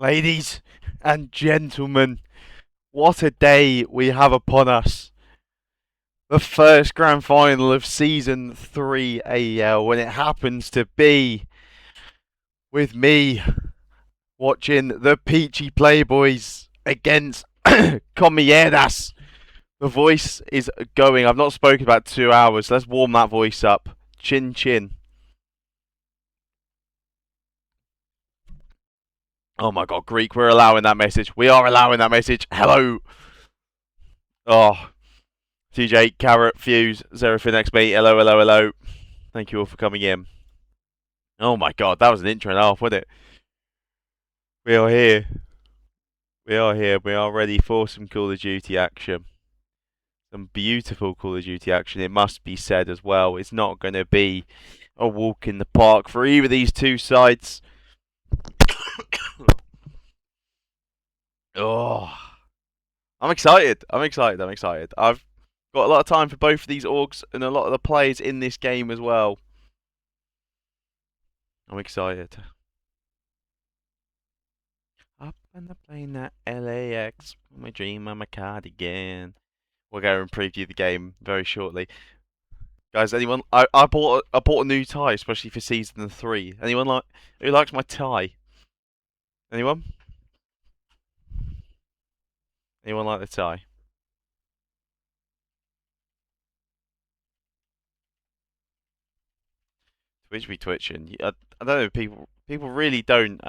Ladies and gentlemen, what a day we have upon us. The first grand final of season 3 AEL, when it happens to be with me watching the Peachy Playboys against Comemierdas. The voice is going. I've not spoken about 2 hours. Let's warm that voice up. Chin chin. Oh my god, Greek, we're allowing that message. We are allowing that message. Hello. Oh, TJ, Carrot, Fuse, Zerafin XB. Hello, hello, hello. Thank you all for coming in. Oh my god, that was an intro and a half, wasn't it? We are here. We are here. We are ready for some Call of Duty action. Some beautiful Call of Duty action, it must be said as well. It's not going to be a walk in the park for either of these two sides. Oh, I'm excited. I'm excited. I'm excited. I've got a lot of time for both of these orgs and a lot of the players in this game as well. I'm excited. Up on the plane at LAX, my dream of my cardigan. We'll go and preview the game very shortly. Guys, anyone? I bought a new tie, especially for season 3. Anyone who likes my tie? Anyone? Anyone like the tie? Twitch be twitching. I don't know. People really don't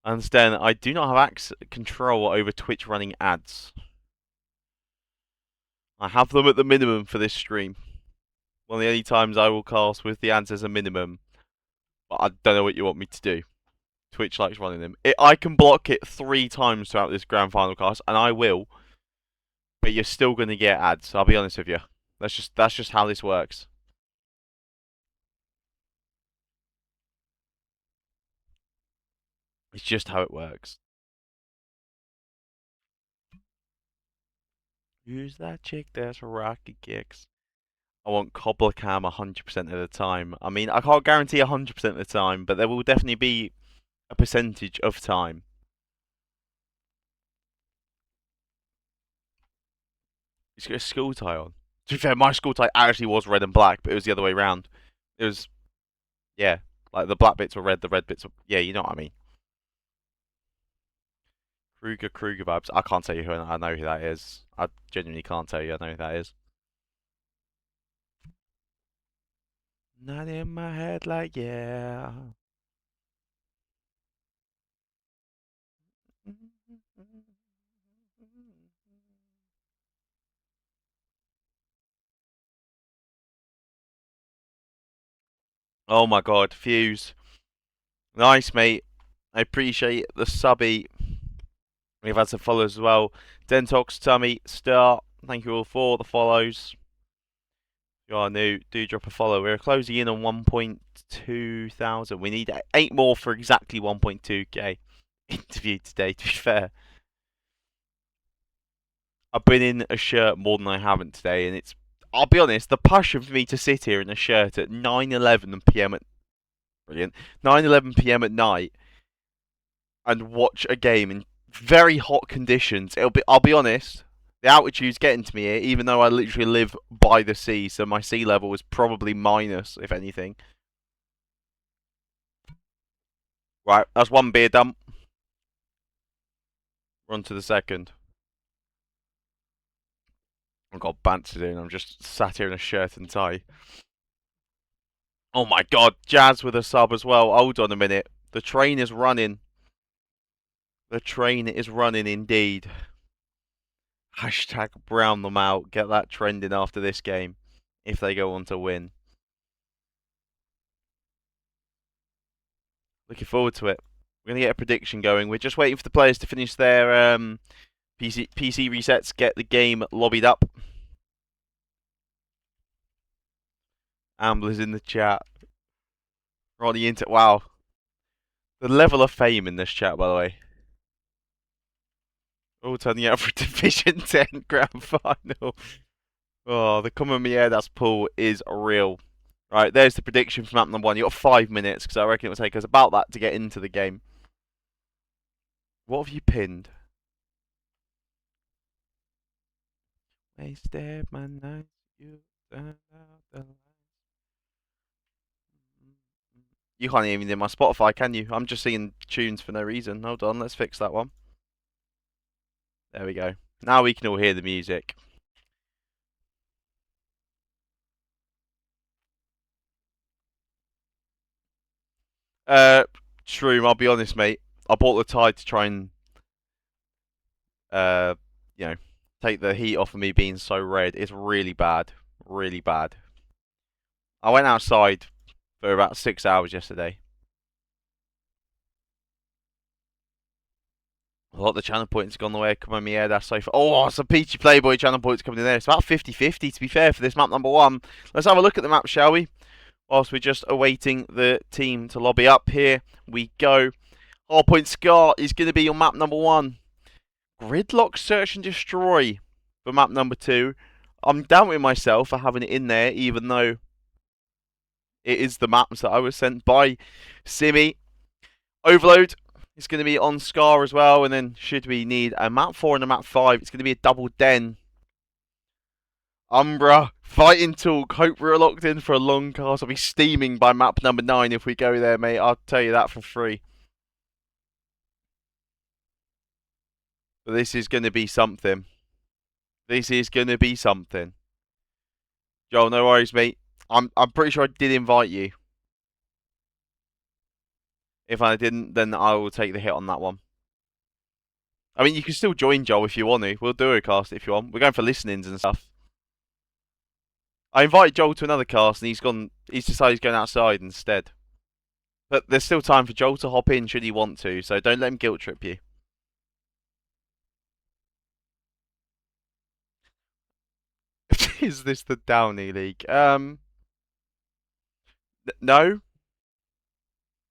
understand that I do not have control over Twitch running ads. I have them at the minimum for this stream. One of the only times I will cast with the ads as a minimum. But I don't know what you want me to do. Twitch likes running them. I can block it 3 times throughout this grand final cast, and I will. But you're still going to get ads. I'll be honest with you. That's just how this works. It's just how it works. Who's that chick that's rocket kicks? I want Cobbler Cam 100% of the time. I mean, I can't guarantee 100% of the time, but there will definitely be a percentage of time. He's got a school tie on. To be fair, my school tie actually was red and black, but it was the other way around. It was, yeah, like the black bits were red, the red bits were, yeah, you know what I mean. Kruger vibes. I can't tell you who I know who that is. I genuinely can't tell you I know who that is. Not in my head, like, yeah. Oh my god, Fuse. Nice, mate. I appreciate the subby. We've had some follows as well. Dentox, Tummy, Star. Thank you all for the follows. If you are new, do drop a follow. We're closing in on 1.2 thousand. We need 8 more for exactly 1.2k interview today, to be fair. I've been in a shirt more than I haven't today, and it's, I'll be honest, the passion for me to sit here in a shirt at 9:11 p.m. at, brilliant, 9:11 p.m. at night and watch a game in very hot conditions. I'll be honest, the altitude's getting to me here, even though I literally live by the sea, so my sea level is probably minus, if anything. Right, that's one beer dump. We're on to the second. I've got bants to do, and I'm just sat here in a shirt and tie. Oh my god, Jazz with a sub as well. Hold on a minute. The train is running. The train is running indeed. Hashtag brown them out. Get that trending after this game. If they go on to win. Looking forward to it. We're going to get a prediction going. We're just waiting for the players to finish their PC resets. Get the game lobbied up. Ambler's in the chat. Ronnie into... Wow. The level of fame in this chat, by the way. All turning out for Division 10 Grand Final. Oh, the Comemierdas pool is real. Right, there's the prediction for map number 1. You've got 5 minutes, because I reckon it will take us about that to get into the game. What have you pinned? Wasted my nights, you turned out the lights. You can't even hear my Spotify, can you? I'm just singing tunes for no reason. Hold on, let's fix that one. There we go. Now we can all hear the music. Shroom, I'll be honest, mate. I bought the tie to try and, you know, take the heat off of me being so red. It's really bad. Really bad. I went outside for about 6 hours yesterday. A lot of the channel points have gone the way of Comemierdas so far. Oh, some Peachy Playboy channel points coming in there. It's about 50-50 to be fair for this map number 1. Let's have a look at the map, shall we? Whilst we're just awaiting the team to lobby up. Here we go. Hardpoint Scar is going to be on map number 1. Gridlock Search and Destroy for map number 2. I'm doubting myself for having it in there, even though it is the maps that I was sent by Simi. Overload It's going to be on Scar as well, and then should we need a map 4 and a map 5, it's going to be a double den. Umbra, fighting talk. Hope we're locked in for a long cast. I'll be steaming by map number 9 if we go there, mate. I'll tell you that for free. But this is going to be something. This is going to be something. Joel, no worries, mate. I'm pretty sure I did invite you. If I didn't, then I will take the hit on that one. I mean, you can still join, Joel, if you want to. We'll do a cast if you want. We're going for listenings and stuff. I invited Joel to another cast, and he's decided he's going outside instead. But there's still time for Joel to hop in should he want to, so don't let him guilt trip you. Is this the Downey League? No.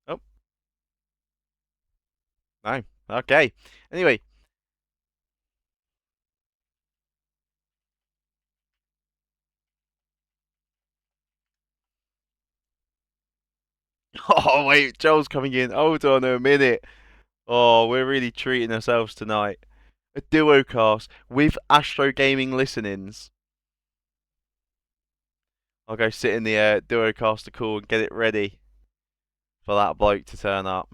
Oh. No. Okay. Anyway. Oh, wait. Joel's coming in. Hold on a minute. Oh, we're really treating ourselves tonight. A duo cast with Astro Gaming listenings. I'll go sit in the duo caster call and get it ready for that bloke to turn up.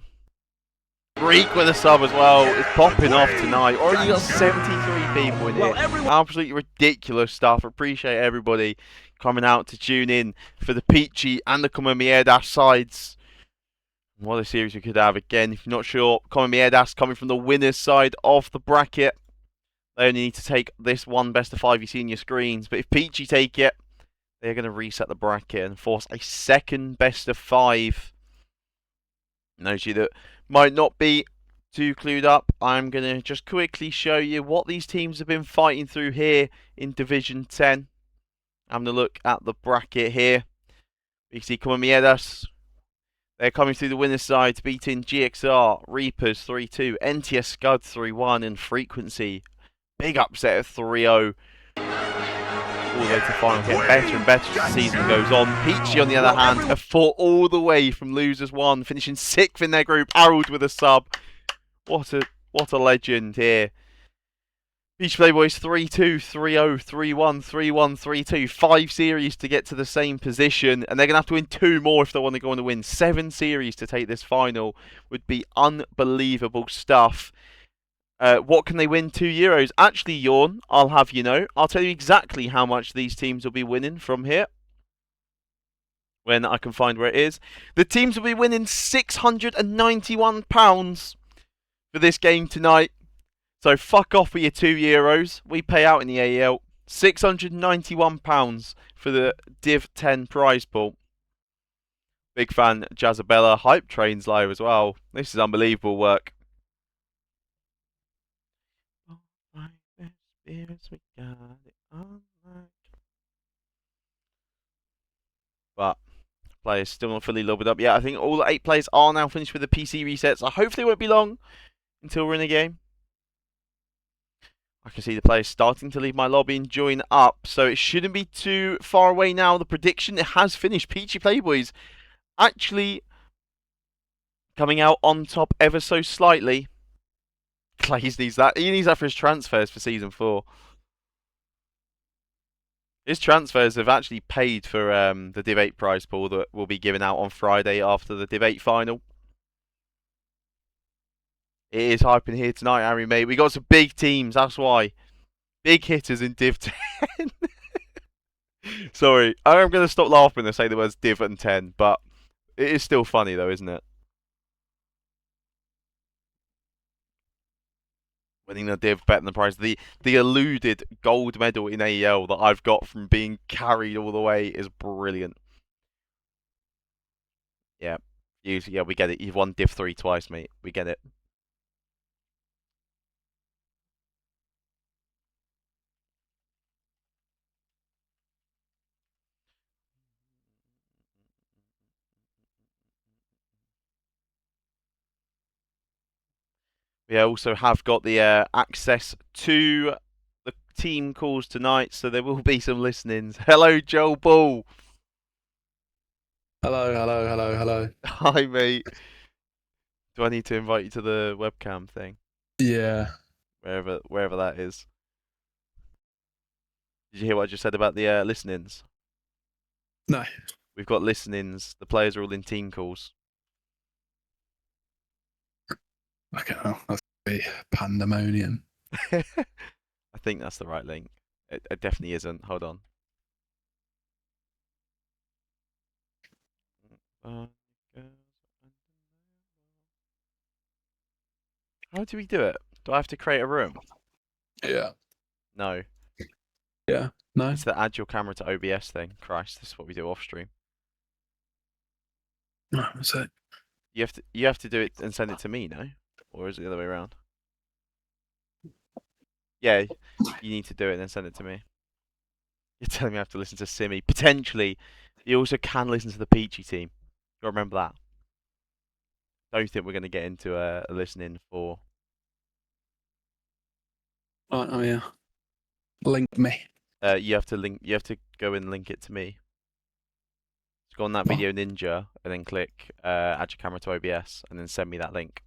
Greek with a sub as well. It's popping off tonight. Already got 73 people in here. Absolutely ridiculous stuff. Appreciate everybody coming out to tune in for the Peachy and the Comemierdas sides. What a series we could have. Again, if you're not sure, Comemierdas coming from the winner's side of the bracket. They only need to take this one best of 5 you see in your screens. But if Peachy take it, they're going to reset the bracket and force a second best of 5. Those of you that might not be too clued up, I'm going to just quickly show you what these teams have been fighting through here in Division 10. Having a look at the bracket here. You can see Comemierdas. They're coming through the winner's side, beating GXR, Reapers 3-2, NTS Scud 3-1, and Frequency. Big upset of 3-0. All the way to final, getting better and better as the season goes on. Peachy, on the other hand, have fought all the way from losers 1, finishing 6th in their group. Harold with a sub. What a legend here. Peachy Playboys 3-2, 3-0, 3-1, 3-1, 3-2. 5 series to get to the same position, and they're going to have to win 2 more if they want to go on to win. 7 series to take this final would be unbelievable stuff. What can they win? €2? Actually, Yawn, I'll have you know. I'll tell you exactly how much these teams will be winning from here. When I can find where it is. The teams will be winning £691 for this game tonight. So fuck off with your €2. We pay out in the AEL. £691 for the Div 10 prize pool. Big fan, Jazabella. Hype Train's live as well. This is unbelievable work. But players still not fully loaded up yet. I think all the 8 players are now finished with the PC resets. So hopefully it won't be long until we're in a game. I can see the players starting to leave my lobby and join up. So it shouldn't be too far away now. The prediction, it has finished. Peachy Playboys actually coming out on top ever so slightly. Clays needs that. He needs that for his transfers for Season 4. His transfers have actually paid for the Div 8 prize pool that will be given out on Friday after the Div 8 final. It is hyping here tonight, Harry, mate. We got some big teams, that's why. Big hitters in Div 10. Sorry, I'm going to stop laughing and say the words Div and 10, but it is still funny though, isn't it? Winning the Div, betting the prize. The eluded gold medal in AEL that I've got from being carried all the way is brilliant. Yeah, yeah, we get it. You've won Div 3 twice, mate. We get it. We also have got the access to the team calls tonight, so there will be some listenings. Hello, Joel Ball. Hello. Hi, mate. Do I need to invite you to the webcam thing? Yeah. Wherever that is. Did you hear what I just said about the listenings? No. We've got listenings. The players are all in team calls. Okay, well, that's gonna be pandemonium. I think that's the right link. It definitely isn't. Hold on. How do we do it? Do I have to create a room? Yeah. No. Yeah. No. It's the add your camera to OBS thing. Christ, this is what we do off stream. No, so You have to do it and send it to me, no? Or is it the other way around? Yeah, you need to do it and then send it to me. You're telling me I have to listen to Simi. Potentially, you also can listen to the Peachy team. You remember that. Don't think we're going to get into a listening for. oh yeah. Link me. You have to link. You have to go and link it to me. Just go on that What? Video Ninja and then click add your camera to OBS and then send me that link.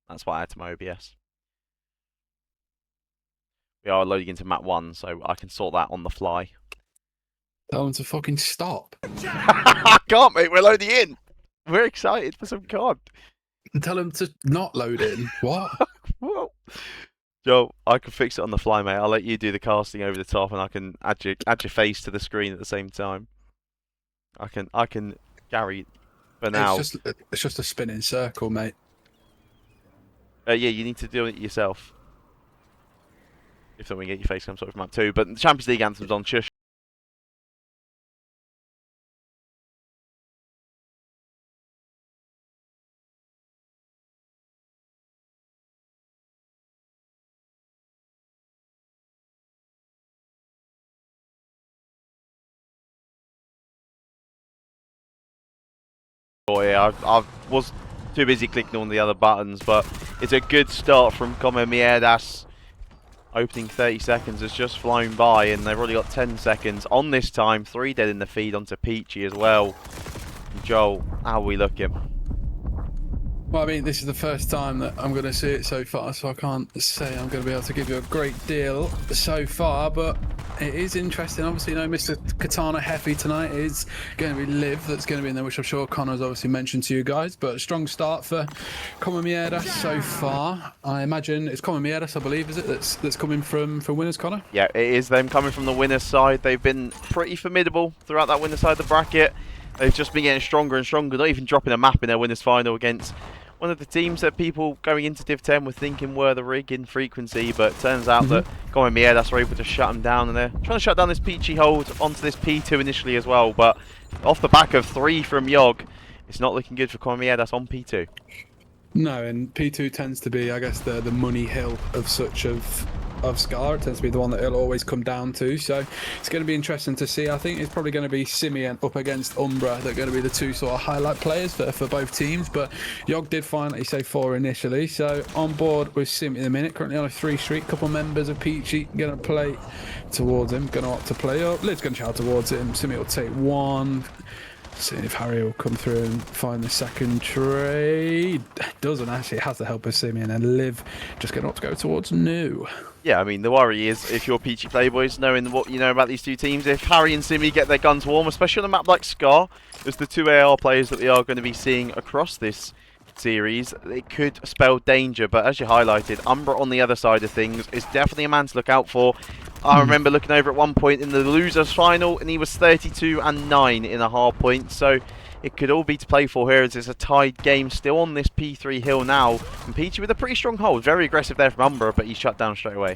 That's what I add to my OBS. We are loading into map 1, so I can sort that on the fly. Tell them to fucking stop. I can't, mate. We're loading in. We're excited for some COD. Tell them to not load in. What? Whoa. Joe, I can fix it on the fly, mate. I'll let you do the casting over the top, and I can add your face to the screen at the same time. I can Gary, for now. It's just a spinning circle, mate. Yeah, you need to do it yourself. If not, we can get your face cam sorted for map 2. But the Champions League anthem's on. Shush. Oh yeah, I was too busy clicking on the other buttons, but it's a good start from Comemierdas. Opening 30 seconds has just flown by, and they've already got 10 seconds on this time. 3 dead in the feed onto Peachy as well. And Joel, how are we looking? Well, I mean, this is the first time that I'm going to see it so far, so I can't say I'm going to be able to give you a great deal so far, but it is interesting. Obviously, you know, Mr. Katana Heffy tonight is going to be Liv that's going to be in there, which I'm sure Connor's obviously mentioned to you guys, but a strong start for Comemierdas so far. I imagine it's Comemierdas, I believe, is it, that's coming from winners, Connor? Yeah, it is them coming from the winner's side. They've been pretty formidable throughout that winner's side of the bracket. They've just been getting stronger and stronger, not even dropping a map in their winners final against one of the teams that people going into Div 10 were thinking were the rig in frequency, but it turns out that Comemierdas were able to shut them down, and they're trying to shut down this Peachy hold onto this P2 initially as well, but off the back of 3 from Yog, it's not looking good for Comemierdas on P2. No, and P2 tends to be, I guess, the money hill of such of Scar. It tends to be the one that it'll always come down to. So it's going to be interesting to see. I think it's probably going to be Simeon up against Umbra that are going to be the two sort of highlight players for both teams. But Yog did finally say 4 initially. So on board with Simeon in a minute. Currently on a 3 streak. Couple members of Peachy going to play towards him. Going to opt to play up. Lid's going to shout towards him. Simeon will take 1. Seeing if Harry will come through and find the second trade. Doesn't actually. It has the help of Simeon, and Liv just going to go towards New. Yeah, I mean, the worry is if you're Peachy Playboys, knowing what you know about these two teams, if Harry and Simi get their guns warm, especially on a map like Scar, as the 2 AR players that we are going to be seeing across this series, it could spell danger. But as you highlighted, Umbra on the other side of things is definitely a man to look out for. I remember looking over at one point in the losers final, and he was 32 and 9 in a hard point. So it could all be to play for here, as it's a tied game still on this P3 hill now. And Peachy with a pretty strong hold, very aggressive there from Umbra, but he's shut down straight away.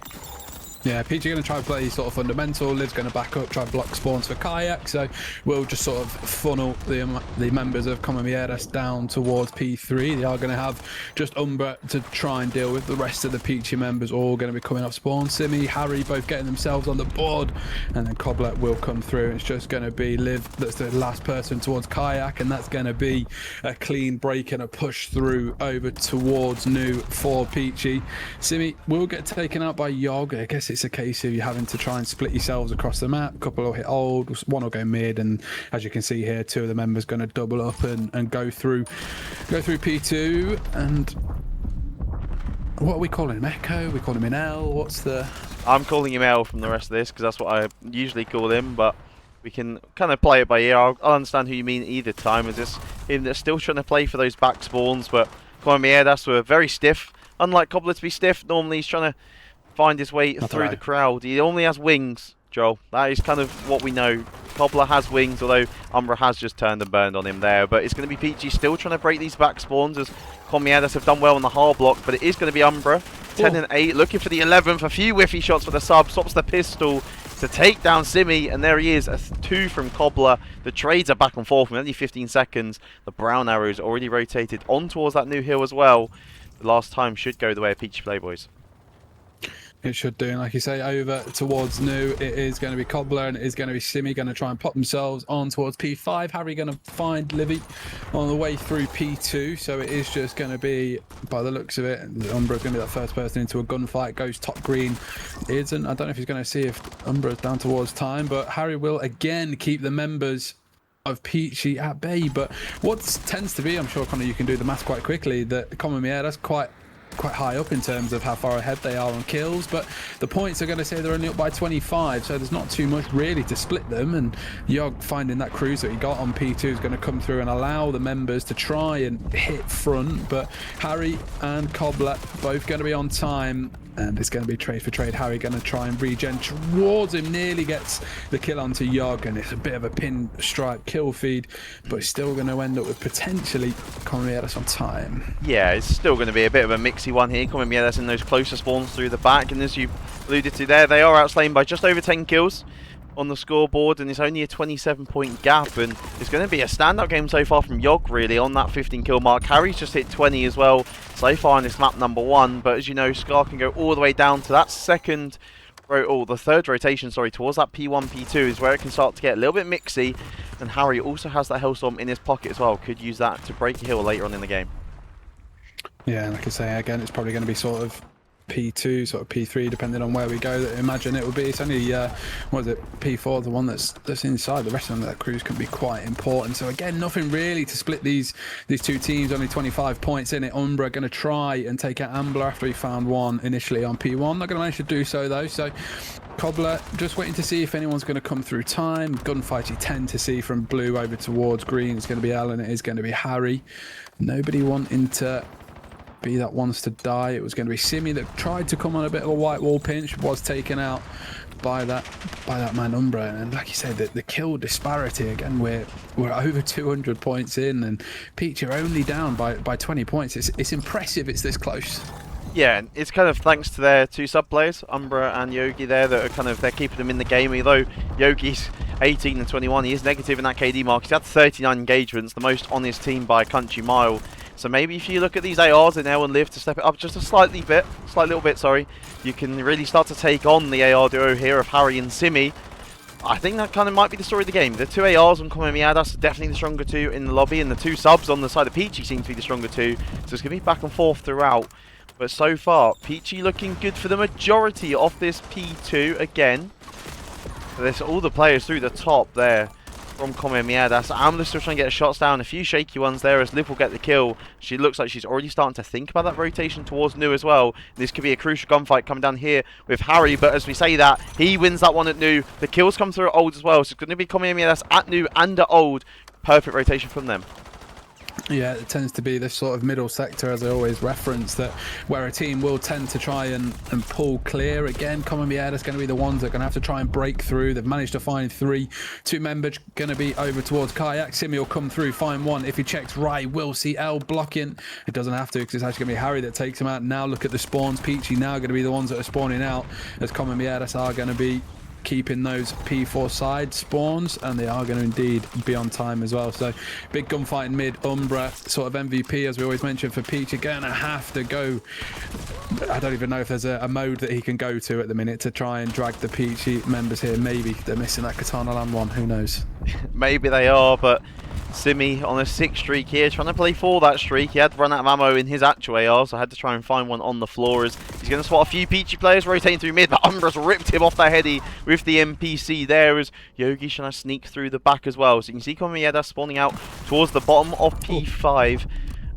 Yeah, Peachy going to try and play sort of fundamental. Liv's going to back up, try and block spawns for Kayak. So we'll just sort of funnel the members of Comemierdas down towards P3. They are going to have just Umbra to try and deal with. The rest of the Peachy members all going to be coming off spawn. Simi, Harry both getting themselves on the board. And then Coblet will come through. It's just going to be Liv that's the last person towards Kayak. And that's going to be a clean break and a push through over towards New for Peachy. Simi will get taken out by Yog. I guess it's a case of you having to try and split yourselves across the map. A couple will hit old, one will go mid, and as you can see here, 2 of the members going to double up and go through P2. And what are we calling him? Echo? We call him in L? What's the... I'm calling him L from the rest of this because that's what I usually call him, but we can kind of play it by ear. I'll understand who you mean either time. Is this him that's still trying to play for those back spawns, but Comemierdas were very stiff. Unlike Cobbler to be stiff, normally he's trying to find his way through the crowd. He only has wings, Joel. That is kind of what we know. Cobbler has wings, although Umbra has just turned and burned on him there. But it's going to be Peachy still trying to break these back spawns, as Comemierdas have done well on the hard block. But it is going to be Umbra, 10 and 8, looking for the 11th. A few whiffy shots for the sub, stops the pistol to take down Simi, and there he is, a 2 from Cobbler. The trades are back and forth in only 15 seconds. The brown arrows already rotated on towards that new hill as well. The last time should go the way of Peachy Playboys. It should do, and like you say, over towards new, it is going to be Cobbler, and it is going to be Simi going to try and pop themselves on towards P5. Harry going to find Livy on the way through P2, so it is just going to be, by the looks of it, Umbra's going to be that first person into a gunfight. Goes top green. Isn't, I don't know if he's going to see if Umbra's down towards time, but Harry will again keep the members of Peachy at bay. But what tends to be, I'm sure Connor you can do the math quite quickly, that Comemierdas quite high up in terms of how far ahead they are on kills, but the points are going to say they're only up by 25, so there's not too much really to split them. And Yog finding that cruise that he got on P2 is going to come through and allow the members to try and hit front, but Harry and Cobbler both going to be on time, and it's going to be trade for trade. Harry going to try and regen towards him, nearly gets the kill onto Yog, and it's a bit of a pin stripe kill feed, but it's still going to end up with potentially Comemierdas on time. Yeah, it's still going to be a bit of a mixy one here. Comemierdas in those closer spawns through the back, and as you alluded to there, they are outslain by just over 10 kills on the scoreboard, and it's only a 27-point gap, and it's going to be a standout game so far from Yog really on that 15 kill mark. Harry's just hit 20 as well so far in this map number 1, but as you know, Scar can go all the way down to that the third rotation, sorry, towards that P1, P2 is where it can start to get a little bit mixy, and Harry also has that Hellstorm in his pocket as well, could use that to break a hill later on in the game. Yeah, like I say, again, it's probably going to be sort of P2, sort of P3, depending on where we go. Imagine it would be. It's only what is it, P4, the one that's inside. The rest of them, that cruise can be quite important. So again, nothing really to split these two teams. Only 25 points in it. Umbra going to try and take out Ambler after he found one initially on P1. Not going to manage to do so though. So Cobbler just waiting to see if anyone's going to come through time. Gunfight you tend to see from blue over towards green. It's going to be Alan. It is going to be Harry. Nobody wanting to be that wants to die. It was going to be Simi that tried to come on a bit of a white wall pinch, was taken out by that man Umbra. And like you said, the kill disparity again, we're over 200 points in, and Peach are only down by 20 points. It's impressive it's this close. Yeah, it's kind of thanks to their 2 sub players, Umbra and Yogi there, that are kind of, they're keeping them in the game. Although Yogi's 18 and 21, he is negative in that KD mark. He's had 39 engagements, the most on his team by a country mile. So maybe if you look at these ARs in L and Live to step it up just a slight little bit, sorry, you can really start to take on the AR duo here of Harry and Simi. I think that kind of might be the story of the game. The 2 ARs on Comemierdas are definitely the stronger 2 in the lobby, and the 2 subs on the side of Peachy seem to be the stronger 2. So it's going to be back and forth throughout. But so far, Peachy looking good for the majority of this P2 again. There's all the players through the top there from Comemierdas. Ambler's still trying to get shots down. A few shaky ones there as Liv will get the kill. She looks like she's already starting to think about that rotation towards New as well. This could be a crucial gunfight coming down here with Harry, but as we say that, he wins that one at New. The kills come through at Old as well, so it's going to be Comemierdas at New and at Old. Perfect rotation from them. Yeah, it tends to be this sort of middle sector, as I always reference, that where a team will tend to try and pull clear. Again, Comemierdas going to be the ones that are going to have to try and break through. They've managed to find 3. 2 members going to be over towards Kayak. Simi will come through, find 1. If he checks right, we'll see L blocking. It doesn't have to, because it's actually going to be Harry that takes him out. Now look at the spawns. Peachy now going to be the ones that are spawning out, as Comemierdas are going to be keeping those P4 side spawns, and they are going to indeed be on time as well. So big gunfight in mid. Umbra sort of MVP, as we always mention, for Peach. You're going to have to go, I don't even know if there's a mode that he can go to at the minute to try and drag the Peachy members here. Maybe they're missing that Katana Land one, who knows. Maybe they are, but Simi on a 6 streak here, trying to play for that streak. He had run out of ammo in his actual AR, so I had to try and find one on the floor. As he's going to spot a few Peachy players rotating through mid, but Umbra's ripped him off that heady with the NPC there, as Yogi's trying to sneak through the back as well. So you can see Comemierdas spawning out towards the bottom of P5.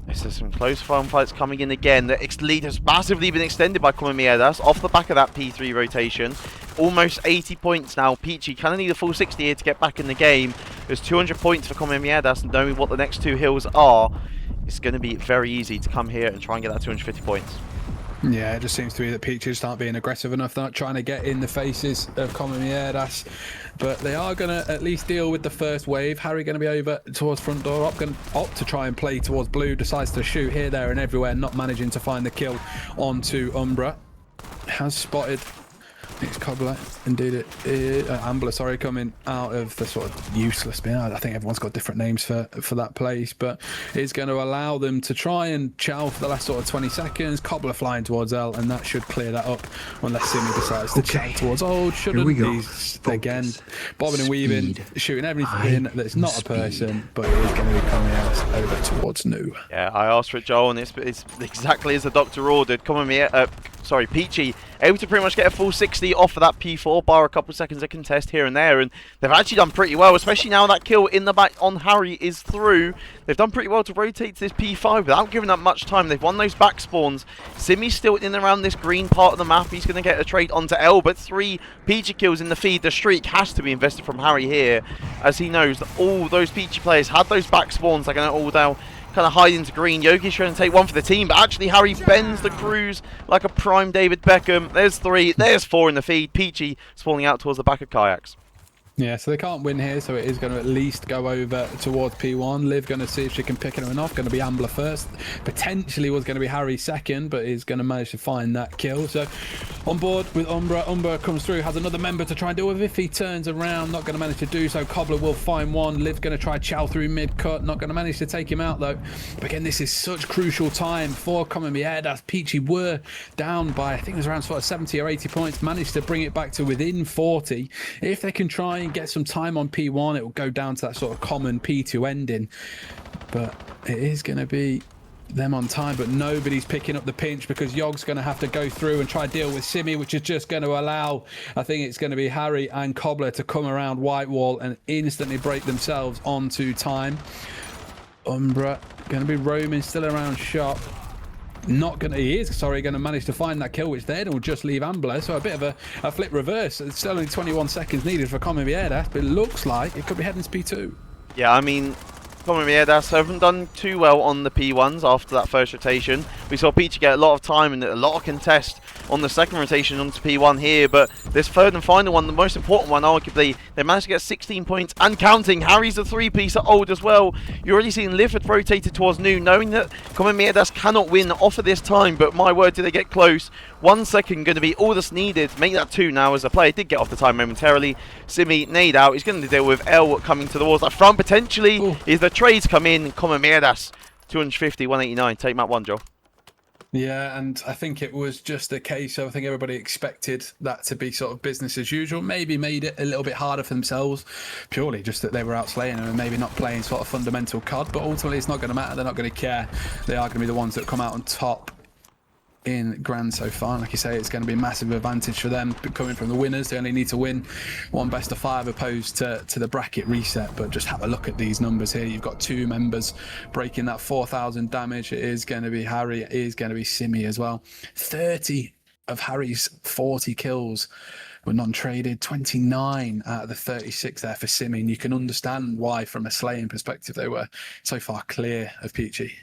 There's some close farm fights coming in again. The lead has massively been extended by Comemierdas off the back of that P3 rotation. Almost 80 points now. Peachy kind of need a full 60 here to get back in the game. There's 200 points for Comemierdas, and knowing what the next 2 hills are, it's going to be very easy to come here and try and get that 250 points. Yeah, it just seems to be that Peachy just aren't being aggressive enough. They're not trying to get in the faces of Comemierdas, but they are going to at least deal with the first wave. Harry going to be over towards front door. Going to opt to try and play towards blue. Decides to shoot here, there, and everywhere, not managing to find the kill onto Umbra. Has spotted. I think it's Cobbler, indeed it is, Ambler, sorry, coming out of the sort of useless bin. I think everyone's got different names for that place, but it's going to allow them to try and chow for the last sort of 20 seconds. Cobbler flying towards L, and that should clear that up unless Simi decides to chow towards old. Shouldn't. He's again bobbing and weaving, shooting everything that's not a person, but it is going to be coming out over towards New. Yeah, I asked for it, Joel, and it's exactly as the doctor ordered. Peachy able to pretty much get a full 60 off of that P4, bar a couple of seconds of contest here and there, and they've actually done pretty well, especially now that kill in the back on Harry is through. They've done pretty well to rotate to this P5 without giving up much time. They've won those back spawns. Simi's still in and around this green part of the map. He's going to get a trade onto L, but 3 Peachy kills in the feed. The streak has to be invested from Harry here, as he knows that all those Peachy players had those back spawns. They're going to all down, kind of hide into green. Yogi's trying to take one for the team, but actually Harry bends the cruise like a prime David Beckham. There's 3, there's 4 in the feed. Peachy spawning out towards the back of Kayaks. Yeah, so they can't win here, so it is going to at least go over towards P1. Liv going to see if she can pick anyone off. Going to be Ambler first. Potentially was going to be Harry second, but is going to manage to find that kill. So on board with Umbra. Umbra comes through, has another member to try and deal with. If he turns around, not going to manage to do so. Cobbler will find one. Liv going to try chow through mid-cut. Not going to manage to take him out, though. But again, this is such crucial time for Comemierdas. Peachy were down by, I think it was around sort of 70 or 80 points. Managed to bring it back to within 40. If they can try and get some time on P1, it will go down to that sort of common P2 ending, but it is going to be them on time, but nobody's picking up the pinch because Yog's going to have to go through and try and deal with Simi, which is just going to allow, I think it's going to be Harry and Cobbler to come around white wall and instantly break themselves onto time. Umbra going to be roaming still around shop. Going to manage to find that kill, which then will just leave Ambler. So a bit of a flip reverse. It's still only 21 seconds needed for Comemierdas, but it looks like it could be heading to P2. Yeah, I mean, Comemierdas haven't done too well on the P1s after that first rotation. We saw Peachy get a lot of time and a lot of contest on the second rotation onto P1 here, but this third and final one, the most important one arguably, they managed to get 16 points and counting. Harry's a 3-piece at old as well. You're already seeing Liv had rotated towards New, knowing that Comemierdas cannot win off of this time, but my word, did they get close. 1 second going to be all that's needed to make that 2 now, as the player did get off the time momentarily. Simi nade out. He's going to deal with L coming to the walls. That front potentially is the trades come in. Comemierdas 250, 189. Take map 1, Joel. Yeah, and I think it was just a case of, I think everybody expected that to be sort of business as usual, maybe made it a little bit harder for themselves, purely just that they were outslaying them and maybe not playing sort of fundamental COD, but ultimately it's not going to matter, they're not going to care. They are going to be the ones that come out on top in Grand so far. Like you say, it's going to be a massive advantage for them coming from the winners. They only need to win 1 best of 5 opposed to the bracket reset. But just have a look at these numbers here. You've got 2 members breaking that 4,000 damage. It is going to be Harry. It is going to be Simi as well. 30 of Harry's 40 kills were non-traded. 29 out of the 36 there for Simi. And you can understand why, from a slaying perspective, they were so far clear of Peachy.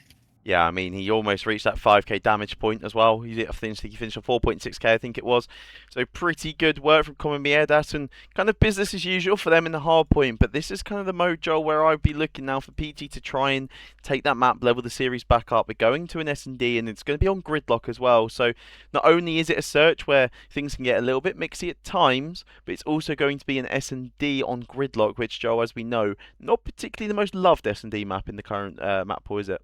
Yeah, I mean, he almost reached that 5k damage point as well. He finished on 4.6k, I think it was. So pretty good work from Comemierdas, and kind of business as usual for them in the hard point. But this is kind of the mode, Joel, where I'd be looking now for Peachy to try and take that map, level the series back up. We're going to an S&D, and it's going to be on Gridlock as well. So not only is it a search where things can get a little bit mixy at times, but it's also going to be an S&D on Gridlock, which, Joel, as we know, not particularly the most loved S&D map in the current map pool, is it?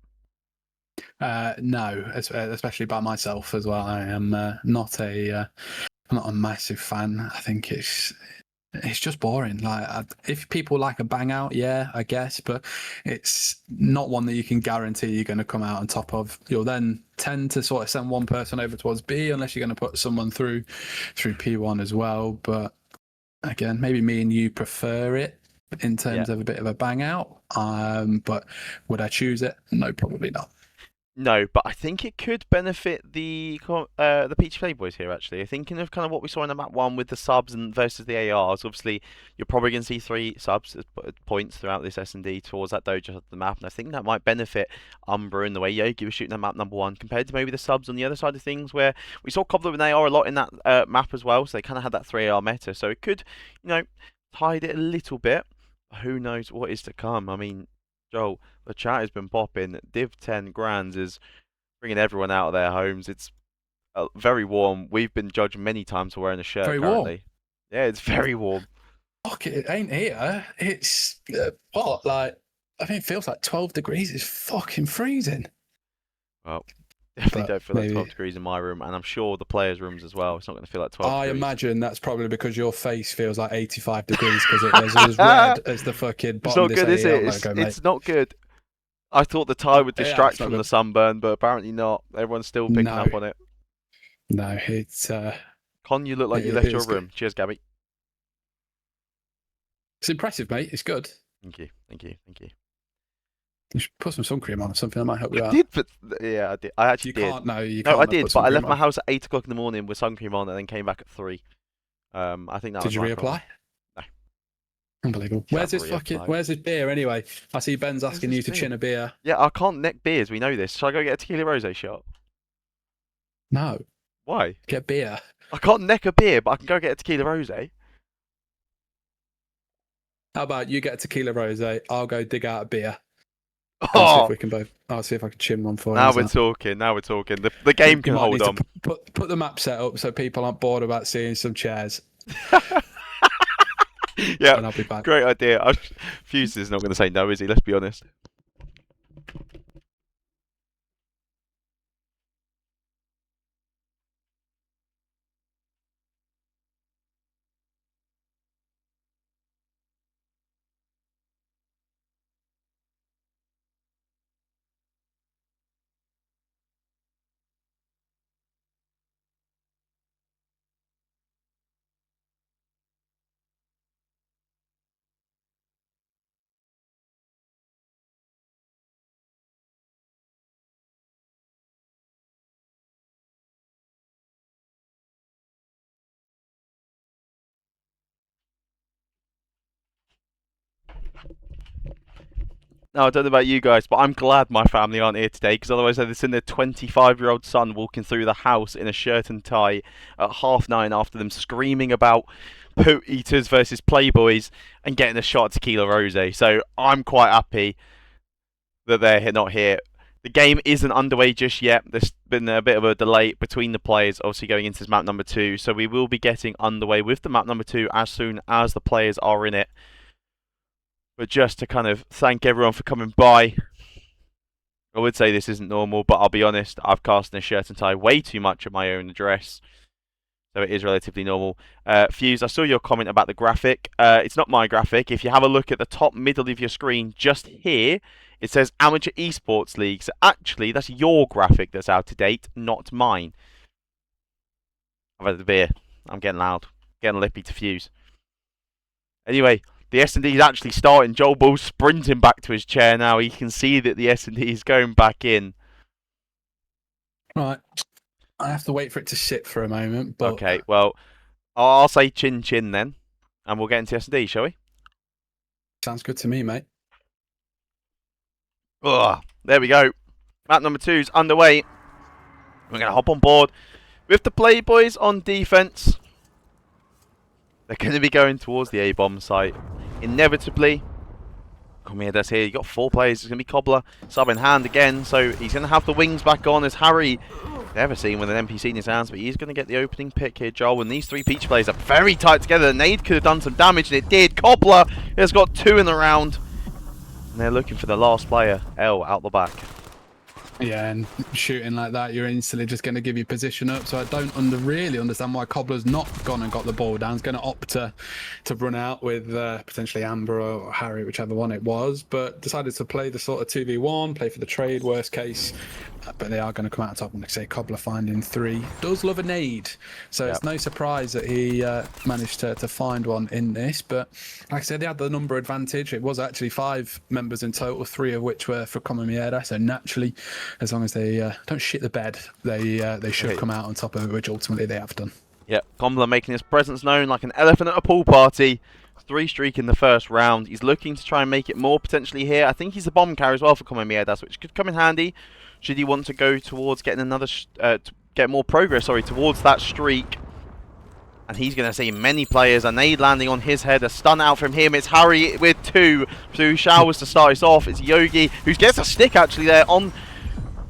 No, especially by myself as well. I am not a massive fan. I think it's It's just boring. Like, if people like a bang out, yeah, I guess, but it's not one that you can guarantee you're going to come out on top of. You'll then tend to sort of send one person over towards B unless you're going to put someone through P1 as well. But again, maybe me and you prefer it in terms of a bit of a bang out. But would I choose it? No, probably not. No, but I think it could benefit the Peachy Playboys here. Actually, thinking of kind of what we saw in the map one with the subs and versus the ARs. Obviously, you're probably going to see 3 subs as points throughout this S&D towards that dojo of the map, and I think that might benefit Umbra in the way Yogi was shooting at map number 1 compared to maybe the subs on the other side of things, where we saw Cobbler and AR a lot in that map as well. So they kind of had that 3 AR meta. So it could, hide it a little bit. Who knows what is to come? I mean, Joel, the chat has been popping. Div 10 Grands is bringing everyone out of their homes. It's very warm. We've been judged many times for wearing a shirt Very currently. warm. Yeah, it's very warm. Fuck it ain't here. It's what, like, I think it feels like 12 degrees. It's fucking freezing. Well, definitely But don't feel like maybe- 12 degrees in my room, and I'm sure the players' rooms as well. It's not going to feel like 12 I degrees. imagine that's probably because your face feels like 85 degrees because it is as red as the fucking It's bottom not of this good, is it? AEL logo, mate. It's not good. I thought the tie would Yeah, distract it's not from the good. sunburn, but apparently not. Everyone's still picking No. up on it. No, it's Con, you look like you It left is your good. room. Cheers, Gabby. it's impressive, mate. It's good. Thank you, thank you, thank you. You should put some sun cream on or something that might help you I out. did, but yeah, I did. I actually You did. can't. No, you No, can't. I not did, put but sun I cream left my on. house at 8 o'clock in the morning with sun cream on, and then came back at 3. I think that Did was you my reapply? problem. No. Unbelievable. Where's this fucking? Where's this beer anyway? I see Ben's asking you this to beer? chin a beer. Yeah, I can't neck beers. We know this. Shall I go get a tequila rosé shot? No, Why? get beer. I can't neck a beer, but I can go get a tequila rosé. How about you get a tequila rosé? I'll go dig out a beer. I'll see Oh, if we can both. I'll see if I can chin one for you. now How's we're that? talking. Now we're talking. The game You can might hold need to on. Put the map set up so people aren't bored about seeing some chairs, Yeah, and I'll be back. great idea. Fuse is not going to say no, is he? Let's be honest. Now, I don't know about you guys, but I'm glad my family aren't here today, because otherwise they'd seen their 25-year-old son walking through the house in a shirt and tie at 9:30 after them screaming about Poot Eaters versus Playboys and getting a shot at Tequila Rosé. So I'm quite happy that they're not here. The game isn't underway just yet. There's been a bit of a delay between the players, obviously going into this map number 2. So we will be getting underway with the map number 2 as soon as the players are in it. But just to kind of thank everyone for coming by. I would say this isn't normal, but I'll be honest, I've cast in a shirt and tie way too much at my own address. So it is relatively normal. Fuse, I saw your comment about the graphic. It's not my graphic. If you have a look at the top middle of your screen, just here, it says Amateur Esports League. So actually, that's your graphic that's out to date, not mine. I've had the beer. I'm getting loud. Getting lippy to Fuse. Anyway, the S&D is actually starting. Joel Bull's sprinting back to his chair now. He can see that the S&D is going back in. Right. I have to wait for it to sit for a moment. But Okay, well, I'll say chin chin then. And we'll get into S&D, shall we? sounds good to me, mate. Ugh, there we go. Map number 2 is underway. We're going to hop on board with the Playboys on defense. They're going to be going towards the A-bomb site. Inevitably. Comemierdas here. You've got 4 players. It's going to be Cobbler. Sub in hand again. So he's going to have the wings back on as Harry. Never seen with an NPC in his hands, but he's going to get the opening pick here, Joel. And these 3 Peach players are very tight together. Nade could have done some damage, and it did. Cobbler has got 2 in the round. And they're looking for the last player, L, out the back. Yeah, and shooting like that, you're instantly just going to give you position up. So I don't really understand why Cobbler's not gone and got the ball down. He's going to opt to run out with potentially Amber or Harry, whichever one it was, but decided to play the sort of 2v1, play for the trade, worst case. But they are going to come out top. And like I say, Cobbler finding 3. Does love a nade. So it's no surprise that he managed to find one in this. But like I said, they had the number advantage. It was actually 5 members in total, 3 of which were for Comemierdas. So naturally, as long as they don't shit the bed, they should come out on top of it, which ultimately they have done. Yep, Combler making his presence known like an elephant at a pool party. 3 streak in the first round. He's looking to try and make it more potentially here. I think he's a bomb carrier as well for Comemierdas, which could come in handy should he want to go towards getting another, to get more progress, towards that streak. And he's going to see many players. A nade landing on his head. A stun out from him. It's Harry with 2. So showers to start us off. It's Yogi who gets a stick actually there on...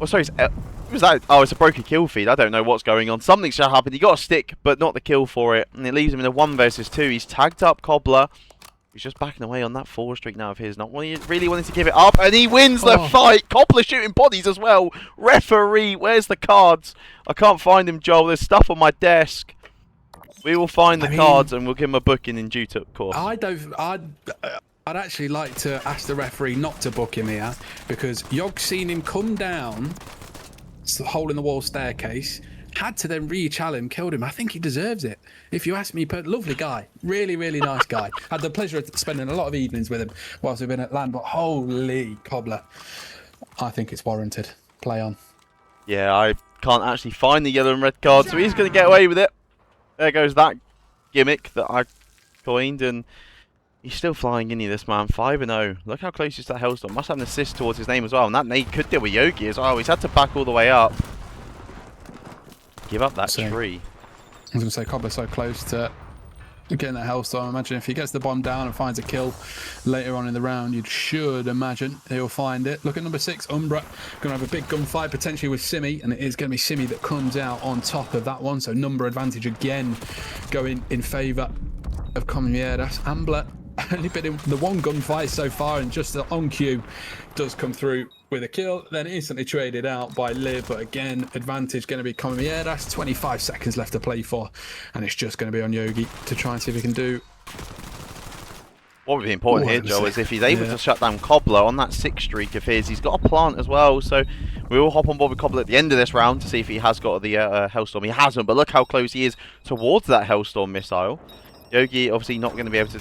Oh, sorry. What was that? Oh, it's a broken kill feed. I don't know what's going on. Something's just happened. He got a stick, but not the kill for it. And it leaves him in a 1 versus 2. He's tagged up Cobbler. He's just backing away on that 4 streak now of his. Not really wanting to give it up. And he wins the fight. Cobbler shooting bodies as well. Referee, where's the cards? I can't find him, Joel. There's stuff on my desk. We will find the cards and we'll give him a booking in due course. I'd actually like to ask the referee not to book him here, because Yog's seen him come down the hole in the wall staircase, had to then re-challenge him, killed him. I think he deserves it. If you ask me, lovely guy. Really, really nice guy. Had the pleasure of spending a lot of evenings with him whilst we've been at LAN, but holy Cobbler. I think it's warranted. Play on. Yeah, I can't actually find the yellow and red card, so he's going to get away with it. There goes that gimmick that I coined, and he's still flying in here, this man. 5-0. Look how close he is to that Hellstorm. Must have an assist towards his name as well, and that nade could deal with Yogi as well. He's had to back all the way up. Give up that tree. I was going to say, Cobbler's so close to getting that Hellstorm. Imagine if he gets the bomb down and finds a kill later on in the round, you should imagine he'll find it. Look at number 6, Umbra. Going to have a big gunfight potentially with Simi, and it is going to be Simi that comes out on top of that one. So number advantage again going in favour of Comemierdas. Ambler only been in the 1 gunfight so far, and just the on cue does come through with a kill, then instantly traded out by Liv. But again, advantage going to be Comemierdas. 25 seconds left to play for, and it's just going to be on Yogi to try and see if he can do. What would be important here, Joe, is if he's able to shut down Cobbler on that 6 streak of his. He's got a plant as well, so we will hop on board with Cobbler at the end of this round to see if he has got the Hellstorm. He hasn't, but look how close he is towards that Hellstorm missile. Yogi obviously not going to be able to...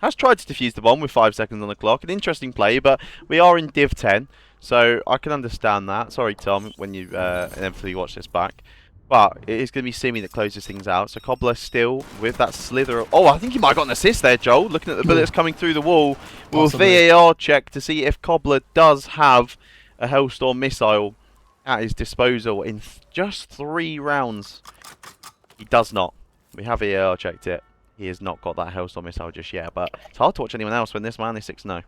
Has tried to defuse the bomb with 5 seconds on the clock. An interesting play, but we are in Div 10, so I can understand that. Sorry, Tom, when you inevitably watch this back. But it is going to be Simi that closes things out. So Cobbler still with that slither. Oh, I think he might have got an assist there, Joel. Looking at the bullets coming through the wall. We'll VAR check to see if Cobbler does have a Hellstorm missile at his disposal in just 3 rounds. He does not. We have VAR checked it. He has not got that Hellstorm missile just yet, but it's hard to watch anyone else when this man is 6-0.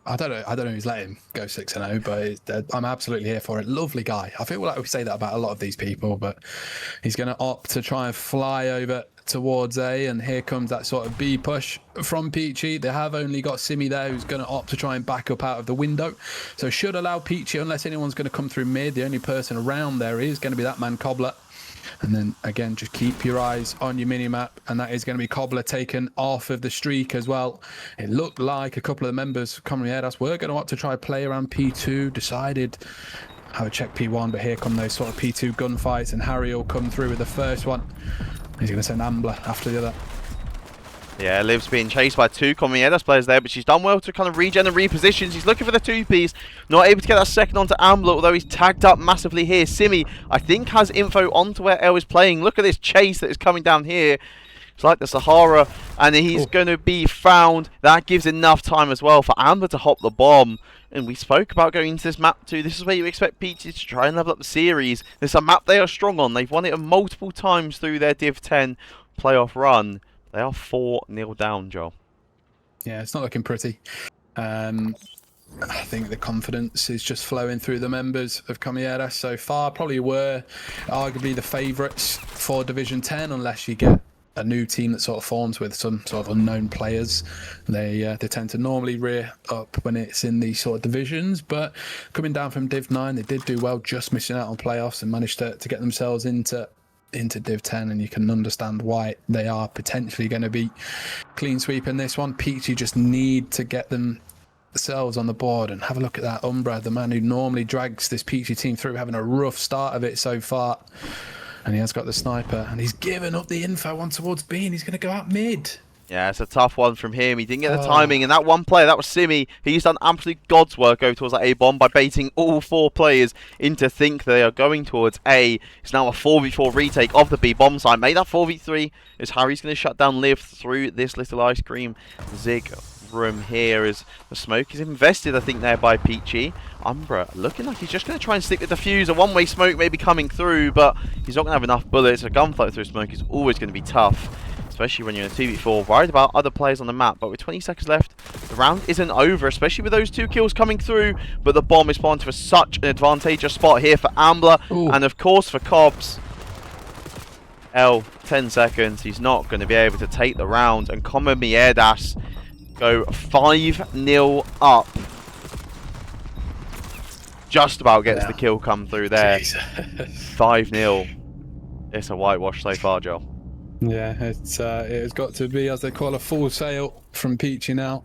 I don't know who's let him go 6-0, but I'm absolutely here for it. Lovely guy. I feel like we say that about a lot of these people, but he's going to opt to try and fly over towards A, and here comes that sort of B push from Peachy. They have only got Simi there, who's going to opt to try and back up out of the window, so should allow Peachy, unless anyone's going to come through mid. The only person around there is going to be that man Cobbler. And then again, just keep your eyes on your mini-map, and that is going to be Cobbler taken off of the streak as well. It looked like a couple of the members of Comemierdas were going to want to try play around P2, decided have a check P1, but here come those sort of P2 gunfights, and Harry will come through with the first one. He's going to send Ambler after the other. Yeah, Liv's being chased by 2 Comemierdas players there, but she's done well to kind of regen and reposition. She's looking for the 2-piece, not able to get that second onto Ambler, although he's tagged up massively here. Simi, I think, has info onto where El is playing. Look at this chase that is coming down here. It's like the Sahara, and he's going to be found. That gives enough time as well for Ambler to hop the bomb. And we spoke about going into this map too. This is where you expect Peachy to try and level up the series. This is a map they are strong on. They've won it multiple times through their Div 10 playoff run. They are 4-0 down, Joel. Yeah, it's not looking pretty. I think the confidence is just flowing through the members of Comemierdas so far. Probably were arguably the favourites for Division 10, unless you get a new team that sort of forms with some sort of unknown players. They tend to normally rear up when it's in these sort of divisions, but coming down from Div 9, they did do well, just missing out on playoffs and managed to get themselves into Div 10, and you can understand why they are potentially going to be clean sweeping this one. Peachy just need to get themselves on the board, and have a look at that Umbra, the man who normally drags this Peachy team through, having a rough start of it so far. And he has got the sniper, and he's given up the info on towards B, and he's going to go out mid. Yeah, it's a tough one from him. He didn't get the timing, and that one player, that was Simi. He's done absolute God's work over towards that A bomb by baiting all 4 players into think they are going towards A. It's now a 4v4 retake of the B bomb site. Made that 4v3 as Harry's going to shut down Liv through this little ice cream zig room here as the smoke is invested, I think, there by Peachy. Umbra looking like he's just going to try and stick with the fuse. A one-way smoke may be coming through, but he's not going to have enough bullets. A gunfight through smoke is always going to be tough, especially when you're in a 2v4, worried about other players on the map. But with 20 seconds left, the round isn't over, especially with those 2 kills coming through. But the bomb is planted for such an advantageous spot here for Ambler, and of course for Cobbs. L, 10 seconds, he's not going to be able to take the round, and Comemierdas go 5-0 up. Just about gets the kill come through there. 5-0. It's a whitewash so far, Joel. Yeah, it has got to be, as they call, a full sail from Peachy now.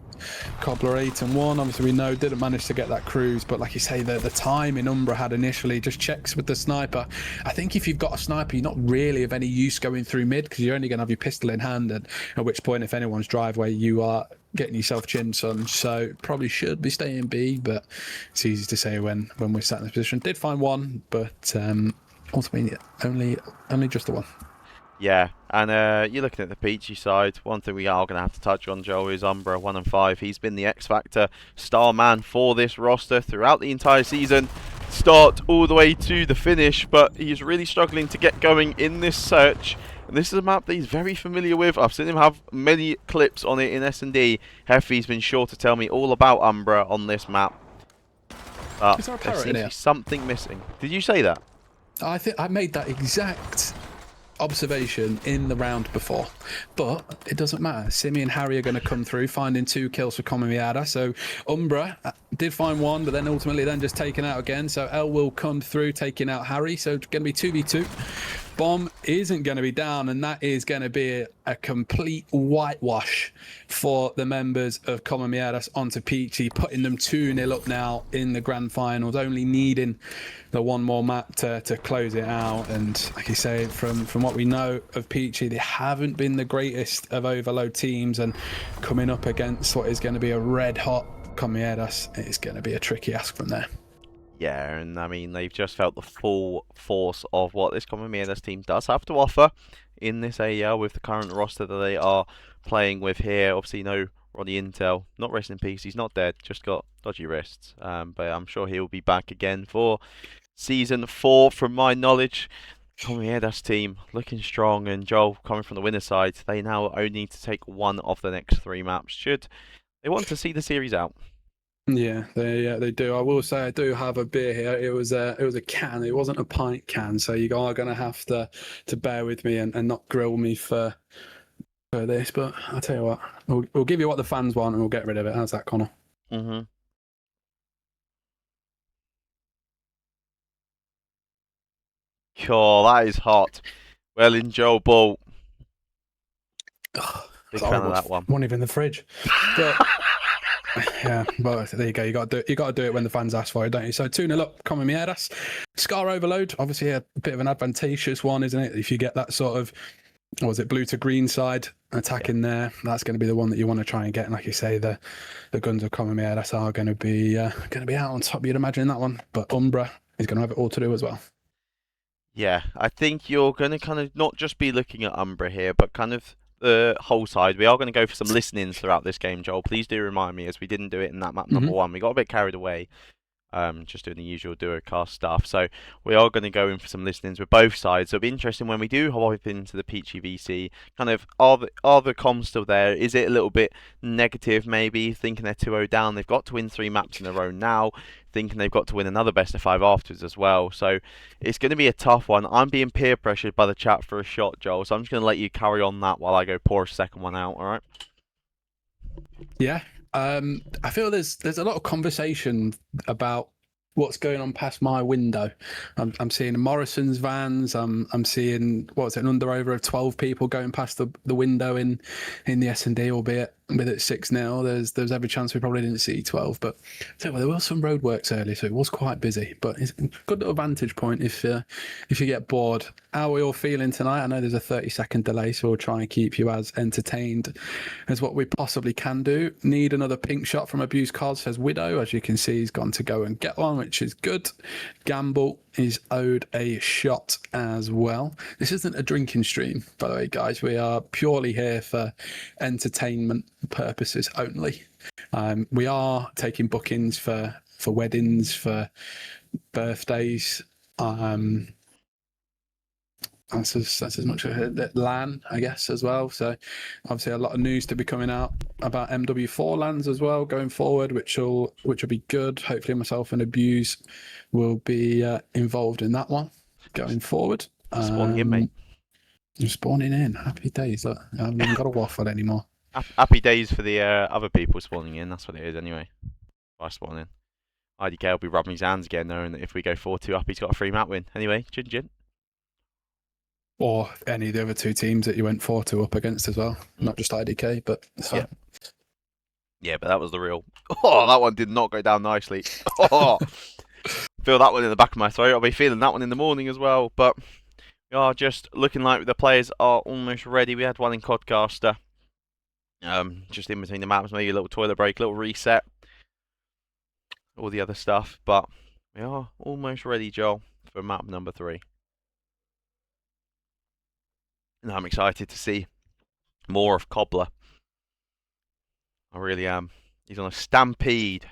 Cobbler 8-1. Obviously, we know didn't manage to get that cruise, but like you say, the time in Umbra had initially just checks with the sniper. I think if you've got a sniper, you're not really of any use going through mid, because you're only going to have your pistol in hand, and at which point, if anyone's driveway, you are getting yourself chin son. So probably should be staying B, but it's easy to say when we're sat in this position. Did find one, but ultimately only just the one. Yeah, and you're looking at the Peachy side. One thing we are going to have to touch on, Joel, is Umbra 1 and 5. He's been the X Factor star man for this roster throughout the entire season, start all the way to the finish, but he's really struggling to get going in this search. And this is a map that he's very familiar with. I've seen him have many clips on it in S&D. Heffy's been sure to tell me all about Umbra on this map. But Is there a there parrot seems in to here? be something missing. Did you say that? I think I made that exact observation in the round before, but it doesn't matter. Simi and Harry are going to come through, finding 2 kills for Comemierdas. So Umbra did find 1, but then ultimately just taken out again. So L will come through, taking out Harry. So it's going to be 2v2. Bomb isn't going to be down, and that is going to be a complete whitewash for the members of Comemierdas onto Peachy, putting them 2-0 up now in the grand finals, only needing the one more map to close it out. And like you say, from what we know of Peachy, they haven't been the greatest of overload teams, and coming up against what is going to be a red hot Comemierdas, it's going to be a tricky ask from there. Yeah, and I mean, they've just felt the full force of what this Comemierdas team does have to offer in this AEL with the current roster that they are playing with here. Obviously, no Ronnie Intel, not rest in peace, he's not dead, just got dodgy wrists. But I'm sure he'll be back again for Season 4, from my knowledge. Comemierdas team looking strong, and Joel coming from the winner's side. They now only need to take 1 of the next 3 maps should they want to see the series out. Yeah, they do. I will say I do have a beer here. It was a can. It wasn't a pint can, so you are going to have to bear with me and not grill me for this. But I'll tell you what, we'll give you what the fans want, and we'll get rid of it. How's that, Connor? Cool, that is hot. Well, in Joel Ball. Big fan of that one. One even in the fridge. But yeah, but there you go. You got to do it when the fans ask for it, don't you? So 2-0 up, Comemierdas. Scar overload, obviously a bit of an advantageous one, isn't it? If you get that sort of, what was it, blue to green side attacking there, that's going to be the one that you want to try and get. And like you say, the guns of Comemierdas are going to be out on top. You'd imagine that one, but Umbra is going to have it all to do as well. Yeah, I think you're going to kind of not just be looking at Umbra here, but kind of the whole side. We are going to go for some listenings throughout this game, Joel. Please do remind me, as we didn't do it in that map number 1. We got a bit carried away. just doing the usual duocast stuff. So we are going to go in for some listenings with both sides. So it'll be interesting when we do hop into the Peachy VC. Kind of, are the comms still there? Is it a little bit negative maybe, thinking they're 2-0 down? They've got to win 3 maps in a row now, thinking they've got to win another best of 5 afterwards as well. So it's going to be a tough one. I'm being peer pressured by the chat for a shot, Joel. So I'm just going to let you carry on that while I go pour a second one out. All right? Yeah. I feel there's a lot of conversation about what's going on past my window. I'm seeing Morrison's vans. I'm seeing an under over of 12 people going past the window in the S&D, albeit with it 6-0. There's every chance we probably didn't see 12, but there were some roadworks early, so it was quite busy. But it's a good little vantage point if you get bored. How are we all feeling tonight? I know there's a 30-second delay, so we'll try and keep you as entertained as what we possibly can do. Need another pink shot from Abused Card, says Widow. As you can see, he's gone to go and get one, which is good. Gamble is owed a shot as well. This isn't a drinking stream, by the way, guys. We are purely here for entertainment purposes only. We are taking bookings for weddings, for birthdays. That's as much of LAN, I guess, as well. So obviously a lot of news to be coming out about MW4 LANs as well going forward, which will be good. Hopefully myself and Abuse will be involved in that one going forward. Spawning in, mate. You're spawning in. Happy days. Look, I haven't even got a waffle anymore. Happy days for the other people spawning in. That's what it is anyway. If I spawn in, IDK will be rubbing his hands again, knowing that if we go 4-2 up, he's got a free map win. Anyway, chin. Or any of the other 2 teams that you went 4-2 up against as well. Not just IDK, but yeah. Yeah, but that was the real. Oh, that one did not go down nicely. Oh, feel that one in the back of my throat. I'll be feeling that one in the morning as well. But we are just looking like the players are almost ready. We had one in Codcaster. Just in between the maps, maybe a little toilet break, a little reset, all the other stuff. But we are almost ready, Joel, for map number 3. And I'm excited to see more of Cobbler. I really am. He's on a stampede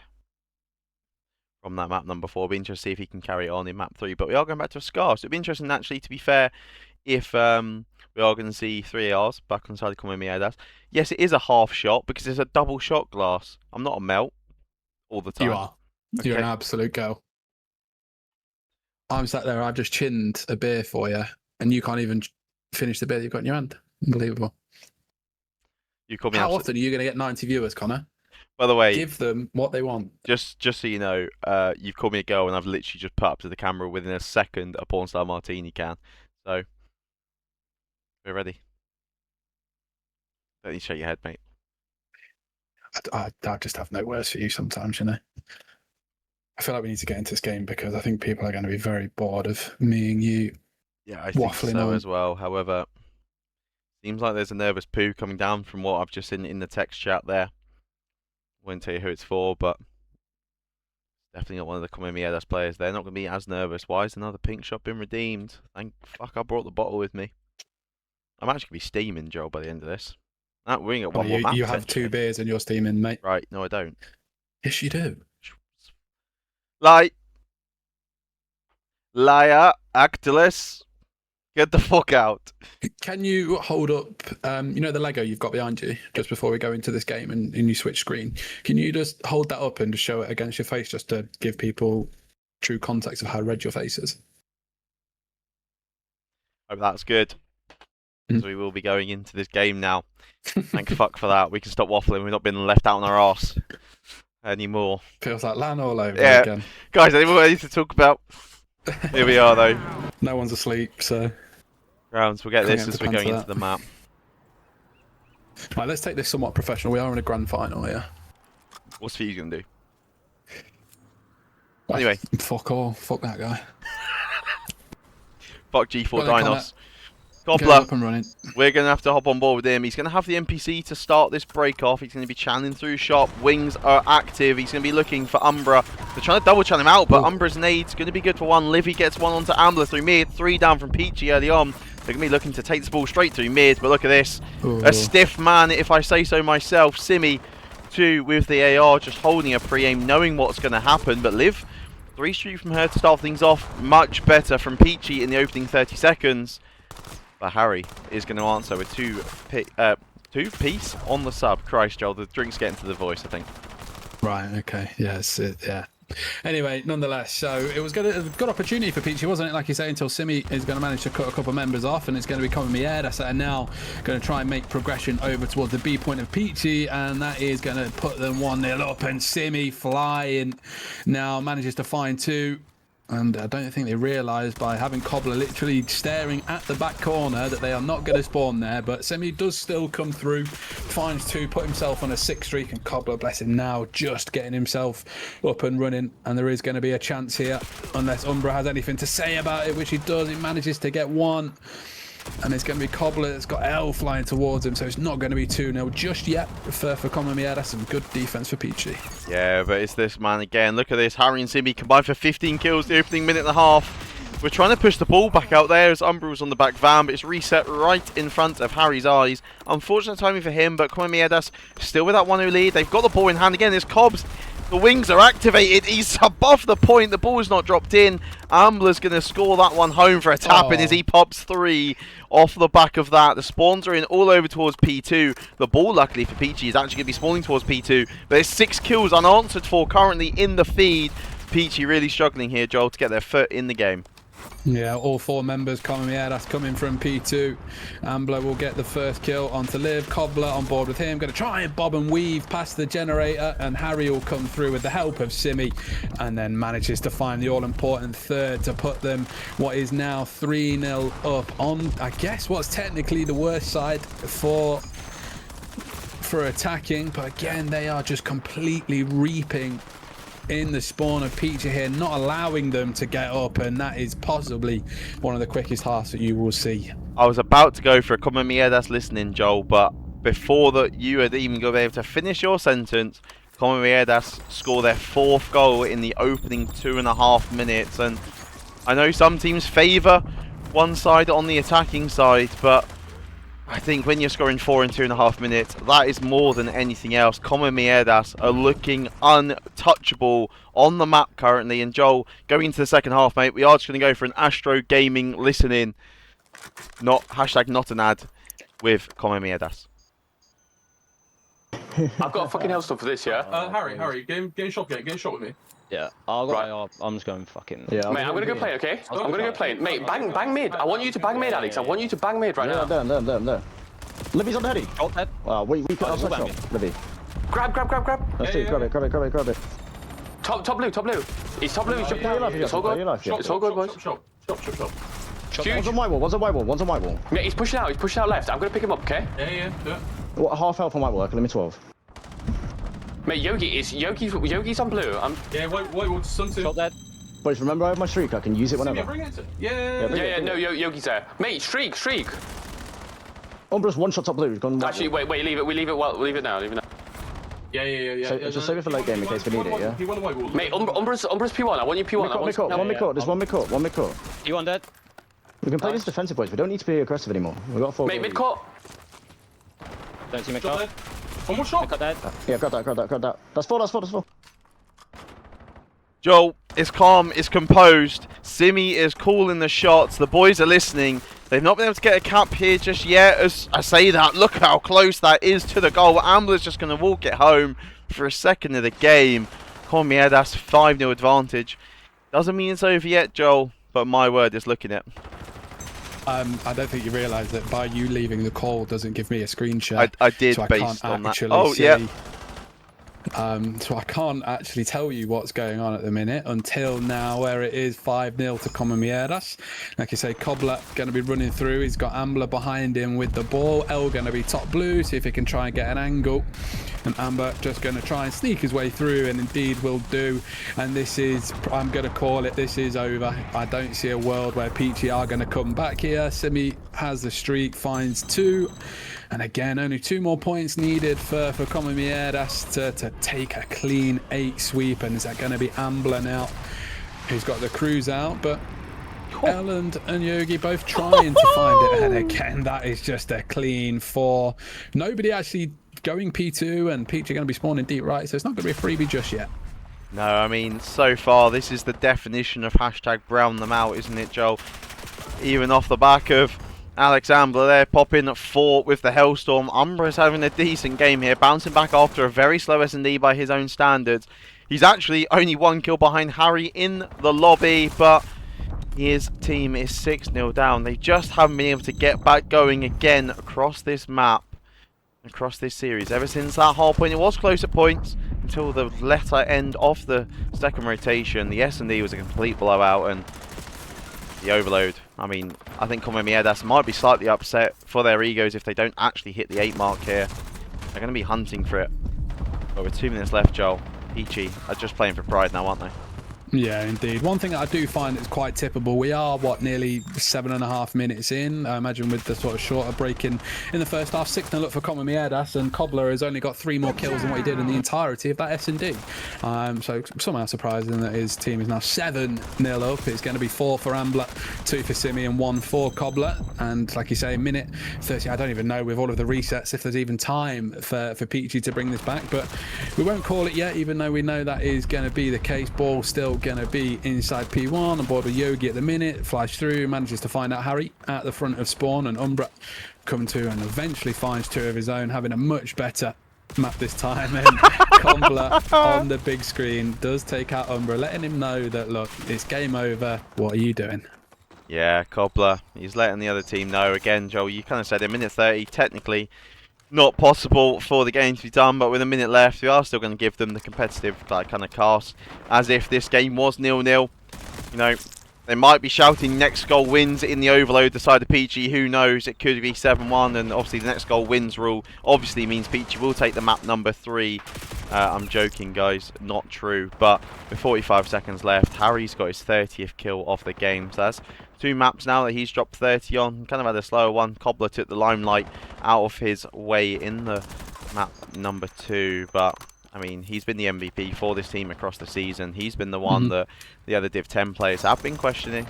from that map number 4. It'll be interesting to see if he can carry it on in map 3. But we are going back to a Scar. So it'll be interesting, actually, to be fair, if we are going to see 3 ARs back on the side of Comemierdas. Yes, it is a half shot because it's a double shot glass. I'm not a melt all the time. You are. Okay. You're an absolute girl. I'm sat there, I've just chinned a beer for you, and you can't even finish the beer you've got in your hand. Unbelievable. You call me. How often are you going to get 90 viewers, Connor? By the way, give them what they want. Just so you know, you've called me a girl, and I've literally just put up to the camera within a second a porn star martini can. So we're ready. Don't need to shake your head, mate. I just have no words for you sometimes, you know. I feel like we need to get into this game because I think people are going to be very bored of me and you. Yeah, I think so as well. However, seems like there's a nervous poo coming down from what I've just seen in the text chat there. Won't tell you who it's for, but definitely not one of the Comemierdas players. They're not going to be as nervous. Why has another pink shot been redeemed? Thank fuck I brought the bottle with me. I'm actually going to be steaming, Joe, by the end of this. We're going to get one more map. You have 2 beers and you're steaming, mate. Right, no I don't. Yes, you do. Liar, Actilus. Get the fuck out. Can you hold up, you know the Lego you've got behind you just before we go into this game and you switch screen? Can you just hold that up and just show it against your face just to give people true context of how red your face is? Hope that's good. So we will be going into this game now. Thank fuck for that. We can stop waffling. We've not been left out on our arse anymore. Feels like LAN all over again. Guys, anyone ready to talk about? Here we are, though. No one's asleep, so... Grounds, we'll get this as we're going into the map. Right, let's take this somewhat professional. We are in a grand final here. What's Fuse going to do? Anyway. Fuck all. Fuck that guy. Fuck G4 Dinos. Cobbler, up and running. We're going to have to hop on board with him. He's going to have the NPC to start this break off. He's going to be channeling through shop. Wings are active. He's going to be looking for Umbra. They're trying to double channel him out, but Umbra's nade's going to be good for 1. Livy gets 1 onto Ambler through mid. 3 down from Peachy early on. They're going to be looking to take this ball straight through mid, but look at this. A stiff man, if I say so myself. Simi, 2 with the AR, just holding a pre-aim, knowing what's going to happen, but Liv 3 streak from her to start things off. Much better from Peachy in the opening 30 seconds. But Harry is going to answer with 2 piece on the sub. Christ, Joel, the drink's getting to the voice, I think. Right, okay. Yes, yeah. Anyway, nonetheless, so it was a good opportunity for Peachy, wasn't it? Like you say, until Simi is going to manage to cut a couple of members off, and it's going to be Comemierdas that are now going to try and make progression over towards the B point of Peachy, and that is going to put them 1-0 up, and Simi flying now manages to find 2. And I don't think they realise by having Cobbler literally staring at the back corner that they are not going to spawn there. But Semi does still come through, finds 2, put himself on a 6 streak, and Cobbler, bless him, now just getting himself up and running. And there is going to be a chance here, unless Umbra has anything to say about it, which he does. He manages to get 1. And it's going to be Cobbler that's got L flying towards him, so it's not going to be 2-0 just yet for Comemierdas. Some good defense for Peachy. Yeah, but it's this man again. Look at this. Harry and Simi combined for 15 kills the opening minute and a half. We're trying to push the ball back out there as Umbra was on the back van, but it's reset right in front of Harry's eyes. Unfortunate timing for him, but Comemierdas still with that 1-0 lead. They've got the ball in hand again. There's Cobbs. The wings are activated. He's above the point. The ball is not dropped in. Ambler's going to score that one home for a tap-in as he pops 3 off the back of that. The spawns are in all over towards P2. The ball, luckily for Peachy, is actually going to be spawning towards P2. But there's 6 kills unanswered for currently in the feed. Peachy really struggling here, Joel, to get their foot in the game. Yeah, all 4 members that's coming from P2. Ambler will get the first kill onto Liv. Cobbler on board with him. Going to try and bob and weave past the generator, and Harry will come through with the help of Simi, and then manages to find the all-important 3rd to put them what is now 3-0 up on, I guess, what's technically the worst side for attacking. But again, they are just completely reaping in the spawn of Peachy here, not allowing them to get up, and that is possibly one of the quickest halves that you will see. I was about to go for a Comemierdas listening, Joel, but before that you had even got able to finish your sentence, Comemierdas score their 4th goal in the opening 2.5 minutes. And I know some teams favour one side on the attacking side, but I think when you're scoring 4 in 2.5 minutes, that is more than anything else. Comemierdas are looking untouchable on the map currently. And Joel, going into the second half, mate, we are just going to go for an Astro Gaming listen-in, not an ad, with Comemierdas. I've got fucking hell stuff for this, yeah? Harry, get in shot with me. Yeah, I'm just going fucking... Yeah, mate, I'm gonna go play, okay? I'm gonna go play. Mate, bang mid. I want you to bang mid, Alex. I want you to bang mid right now. There. Libby's on the heady. Shot dead. We put our shot. Libby. Grab. That's it, grab it. Top blue. He's top blue, he's jumping out. It's all good. It's all good, boys. Shot. Huge. One's on white wall. Yeah, he's pushing out left. I'm gonna pick him up, okay? Yeah. What, half health on white wall, let me 12. Mate, Yogi's on blue. Yeah, white sun too. Shot dead. Boys, remember I have my streak, I can use it whenever. Bring it. Yeah. No, Yogi's there. Mate, streak. Umbra's 1 shot top blue, he's gone. Actually, wait, leave it. We'll leave it now. Yeah. So, just save it for late game in case we need it, yeah? He won the white wall. Mate, Umbra's P1. I want you P1. One mid-court, there's one mid-court. You on dead? We can play this defensive, boys, we don't need to be aggressive anymore. We've got 4 Mate, mid-court. Don't see me Shot cut. dead. One more shot. Cut dead. Yeah, grab that. That's 4. Joel is calm, is composed. Simi is calling the shots. The boys are listening. They've not been able to get a cap here just yet. As I say that, look how close that is to the goal. Ambler's just going to walk it home for a second of the game. Comemierdas 5-0 advantage. Doesn't mean it's over yet, Joel, but my word is looking it. I don't think you realise that by you leaving the call doesn't give me a screenshot. I did, so based on that. Oh, yeah. So I can't actually tell you what's going on at the minute until now, where it is 5-0 to Comemierdas. Like you say, Cobbler going to be running through. He's got Ambler behind him with the ball. L going to be top blue, see if he can try and get an angle. And Amber just going to try and sneak his way through, and indeed will do. And this is, I'm going to call it, this is over. I don't see a world where Peachy are going to come back here. Simi has the streak, finds 2. And again, only 2 more points needed for Comemierdas to take a clean 8 sweep. And is that going to be Ambler now, who's got the cruise out? But Elland and Yogi both trying to find it. And again, that is just a clean 4. Nobody actually going P2, and Peachy going to be spawning deep right. So it's not going to be a freebie just yet. No, I mean, so far, this is the definition of hashtag brown them out, isn't it, Joel? Even off the back of Alex Ambler there, popping at 4 with the Hellstorm. Umbra's having a decent game here, bouncing back after a very slow S&D by his own standards. He's actually only 1 kill behind Harry in the lobby, but his team is 6-0 down. They just haven't been able to get back going again across this map, across this series. Ever since that hard point, it was close at points until the latter end of the second rotation. The S&D was a complete blowout, and the overload. I mean, I think Comemierdas might be slightly upset for their egos if they don't actually hit the 8 mark here. They're going to be hunting for it. But with 2 minutes left, Joel, Peachy are just playing for pride now, aren't they? Yeah, indeed. One thing that I do find is quite tippable. We are, nearly 7.5 minutes in. I imagine with the sort of shorter break in the first half, 6-0 up for Comemierdas, and Cobbler has only got 3 more kills than what he did in the entirety of that S&D. So somehow surprising that his team is now 7-0 up. It's going to be 4 for Ambler, 2 for Simi, and 1 for Cobbler. And like you say, minute 30. I don't even know with all of the resets if there's even time for Peachy to bring this back, but we won't call it yet, even though we know that is going to be the case. Ball still going to be inside P1 on board with Yogi at the minute. Flies through, manages to find out Harry at the front of spawn, and Umbra coming to and eventually finds 2 of his own, having a much better map this time. And Cobbler on the big screen does take out Umbra, letting him know that, look, it's game over. What are you doing? Yeah, Cobbler, he's letting the other team know. Again, Joel, you kind of said a minute 30, technically not possible for the game to be done, but with a minute left, we are still going to give them the competitive kind of cast, as if this game was 0-0. You know, they might be shouting next goal wins in the overload, the side of Peachy. Who knows? It could be 7-1, and obviously the next goal wins rule obviously means Peachy will take the map number 3. I'm joking, guys, not true. But with 45 seconds left, Harry's got his 30th kill of the game. So that's 2 maps now that he's dropped 30 on. Kind of had a slower one. Cobbler took the limelight out of his way in the map number 2. But, I mean, he's been the MVP for this team across the season. He's been the one that the other Div 10 players have been questioning.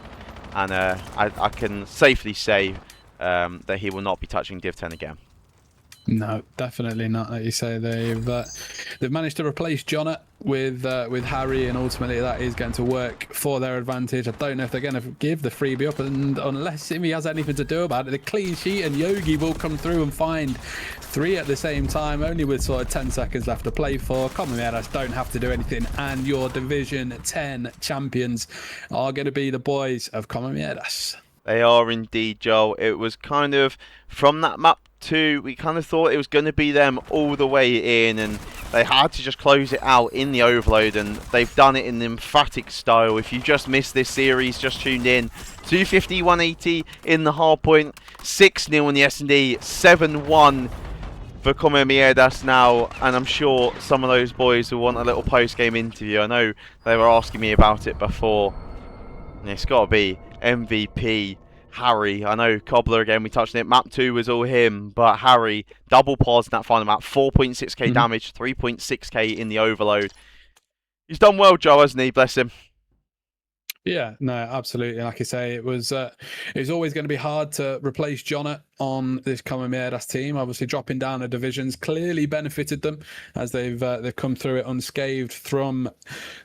And I can safely say that he will not be touching Div 10 again. No, definitely not. Like you say, they've managed to replace Jonah with Harry, and ultimately that is going to work for their advantage. I don't know if they're going to give the freebie up, and unless Simi has anything to do about it, the clean sheet and Yogi will come through and find 3 at the same time, only with sort of 10 seconds left to play for. Comemierdas don't have to do anything, and your Division 10 champions are going to be the boys of Comemierdas. They are indeed, Joel. It was kind of from that map 2, we kind of thought it was going to be them all the way in, and they had to just close it out in the overload, and they've done it in the emphatic style. If you just missed this series, just tuned in, 250, 180 in the hard point, 6-0 in the S&D, 7-1 for Comemierdas now, and I'm sure some of those boys will want a little post-game interview. I know they were asking me about it before, and it's got to be MVP Harry. I know Cobbler, again, we touched on it. Map 2 was all him, but Harry, double pause in that final map, 4.6k damage, 3.6k in the overload. He's done well, Joe, hasn't he? Bless him. Yeah, no, absolutely. Like I say, it was always going to be hard to replace Jonah on this Comemierdas team. Obviously, dropping down the divisions clearly benefited them, as they've come through it unscathed from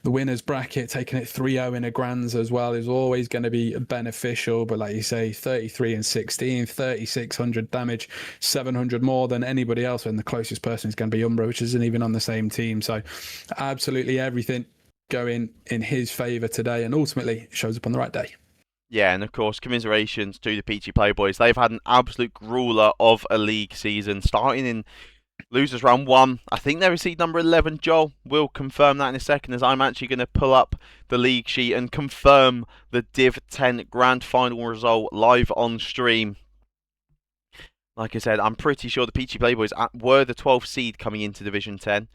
the winners bracket, taking it 3-0 in a grands as well is always going to be beneficial. But like you say, 33 and 16, 3,600 damage, 700 more than anybody else, and the closest person is going to be Umbra, which isn't even on the same team. So absolutely everything going in his favour today, and ultimately shows up on the right day. Yeah, and of course, commiserations to the Peachy Playboys. They've had an absolute grueler of a league season, starting in losers round 1. I think they're seed number 11. Joel will confirm that in a second, as I'm actually going to pull up the league sheet and confirm the Div 10 grand final result live on stream. Like I said, I'm pretty sure the Peachy Playboys were the 12th seed coming into Division 10.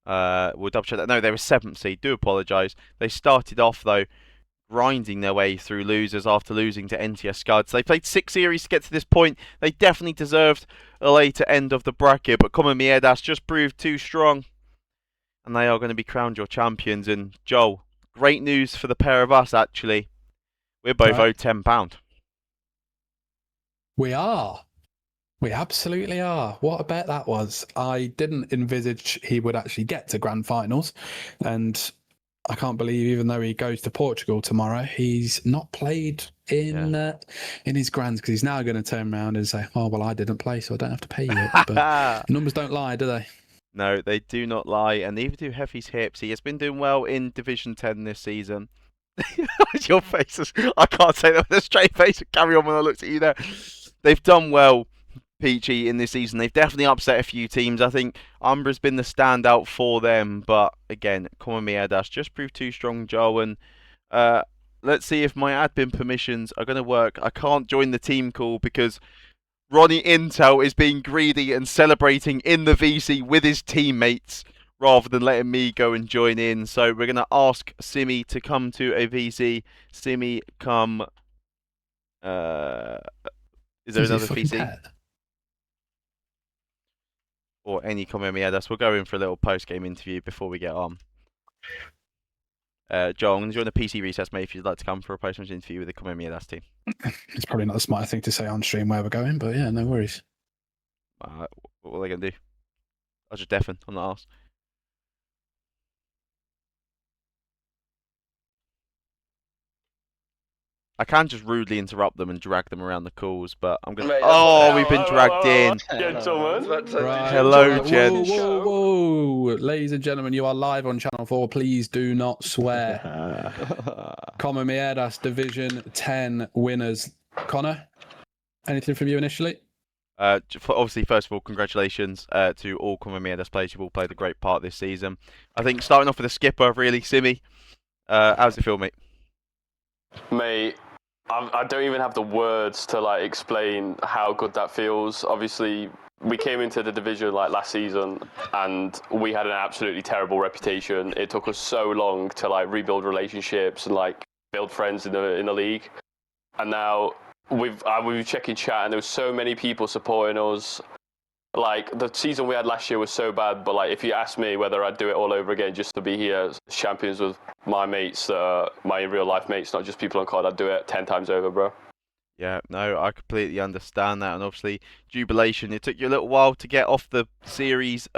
We'll double check that. No, they were 7th seed. Do apologise. They started off, though, grinding their way through losers after losing to NTS Scuds. They played 6 series to get to this point. They definitely deserved a later end of the bracket, but Comemierdas just proved too strong, and they are going to be crowned your champions. And Joel, great news for the pair of us, actually. We're both owed £10. We are. We absolutely are. What a bet that was. I didn't envisage he would actually get to grand finals, and I can't believe, even though he goes to Portugal tomorrow, he's not played in his grands, because he's now going to turn around and say, "Oh well, I didn't play, so I don't have to pay you." But numbers don't lie, do they? No, they do not lie, and neither do Heffy's hips. He has been doing well in Division 10 this season. Your faces. I can't say that with a straight face. Carry on when I looked at you there. They've done well, Peachy, in this season. They've definitely upset a few teams. I think Umbra's been the standout for them, but again, Comemierdas just proved too strong, Joe. And let's see if my admin permissions are going to work. I can't join the team call because Ronnie Intel is being greedy and celebrating in the VC with his teammates, rather than letting me go and join in. So we're going to ask Simi to come to a VC. Simi, come. Is there another VC? Pet? Or any Comemierdas? We'll go in for a little post-game interview before we get on. Joel, I'm going to join the PC recess, mate, if you'd like to come for a post-match interview with the Comemierdas team. It's probably not the smartest thing to say on stream where we're going, but yeah, no worries. What are they going to do? I'll just deafen. I'm not asked. I can just rudely interrupt them and drag them around the calls, but I'm going to... Oh, we've been dragged in. Gentlemen. Right. Hello, Whoa, gents. whoa, whoa. Ladies and gentlemen, you are live on Channel 4. Please do not swear. Comemierdas Division 10 winners. Connor, anything from you initially? Obviously, first of all, congratulations to all Comemierdas players. You've all played a great part this season. I think starting off with the skipper, really, Simi. How's it feel, mate? Mate, I don't even have the words to like explain how good that feels. Obviously, we came into the division like last season, and we had an absolutely terrible reputation. It took us so long to like rebuild relationships and like build friends in the league. And now we've checking chat, and there was so many people supporting us. Like the season we had last year was so bad, but like if you ask me whether I'd do it all over again just to be here as champions with my mates, my real life mates, not just people on COD, I'd do it 10 times over, bro. Yeah, no, I completely understand that, and obviously, jubilation. It took you a little while to get off the series.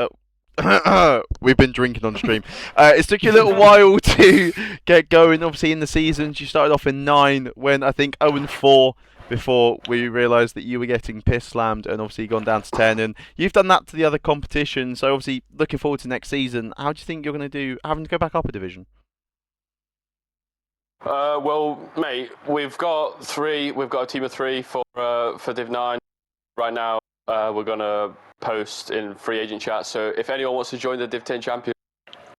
We've been drinking on stream. It took you a little while to get going. Obviously, in the seasons, you started off in 9, when I think 0-4 before we realised that you were getting piss slammed, and obviously gone down to 10. And you've done that to the other competition. So obviously, looking forward to next season. How do you think you're going to do having to go back up a division? Well, mate, we've got a team of 3 for Div 9 right now. We're gonna post in free agent chat. So if anyone wants to join the Div 10 champion,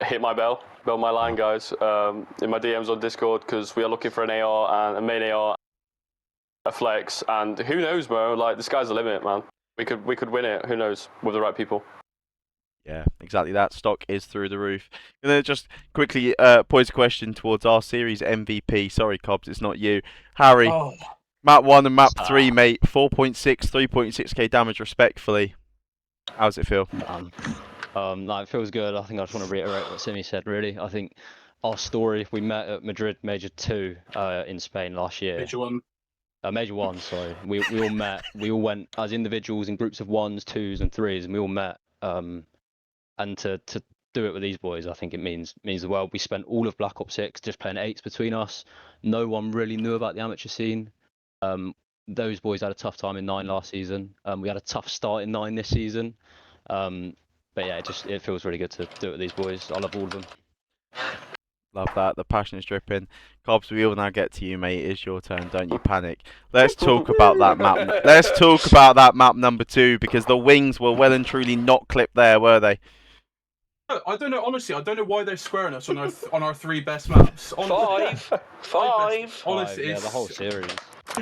hit my bell my line, guys. In my DMs on Discord, because we are looking for an AR and a main AR, a flex, and who knows, bro? Like the sky's the limit, man. We could win it. Who knows, with the right people. Yeah, exactly that. Stock is through the roof. And then just quickly pose a question towards our series MVP. Sorry, Cobbs, it's not you. Harry, map 1 and map 3, mate. 4.6, 3.6k damage respectfully. How's it feel? No, it feels good. I think I just want to reiterate what Simi said, really. I think our story, we met at Madrid Major 2 in Spain last year. Major 1, sorry. We all met. We all went as individuals in groups of 1s, 2s, and 3s, and we all met. And to do it with these boys, I think it means the world. We spent all of Black Ops 6 just playing 8s between us. No one really knew about the amateur scene. Those boys had a tough time in 9 last season. We had a tough start in 9 this season. But yeah, it feels really good to do it with these boys. I love all of them. Love that. The passion is dripping. Cobbs, we all now get to you, mate. It's your turn. Don't you panic. Let's talk about that map. Let's talk about that map number 2, because the wings were well and truly not clipped there, were they? I don't know. Honestly, I don't know why they're squaring us on our 3 best maps. Five. Honestly, Yeah, the whole series.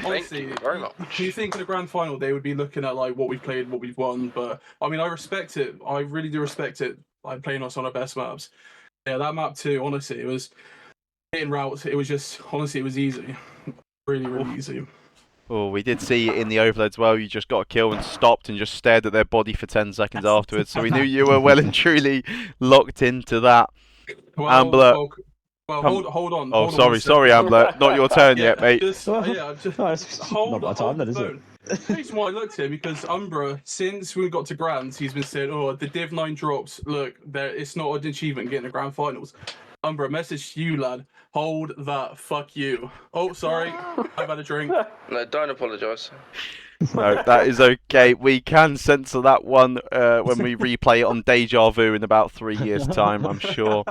Honestly, Thank you very much. Do you think in the grand final they would be looking at like what we've played, what we've won? But I mean, I respect it. I really do respect it. Like playing us on our best maps. Yeah, that map 2, honestly, it was hitting routes. It was just, honestly, it was easy. Really, really easy. Oh, we did see in the overload as well. You just got a kill and stopped and just stared at their body for 10 seconds afterwards. So we knew you were well and truly locked into that. Well, Ambler. Hold on. Oh, sorry, Ambler. Not your turn yet, mate. Hold not time, then, is it? The reason why I looked here, because Umbra, since we got to Grands, he's been saying, oh, the Div 9 drops, look, it's not an achievement getting the Grand Finals. Umbra, message to you, lad. Hold that. Fuck you. Oh, sorry. I've had a drink. No, don't apologise. No, that is okay. We can censor that one when we replay it on Deja Vu in about 3 years' time, I'm sure.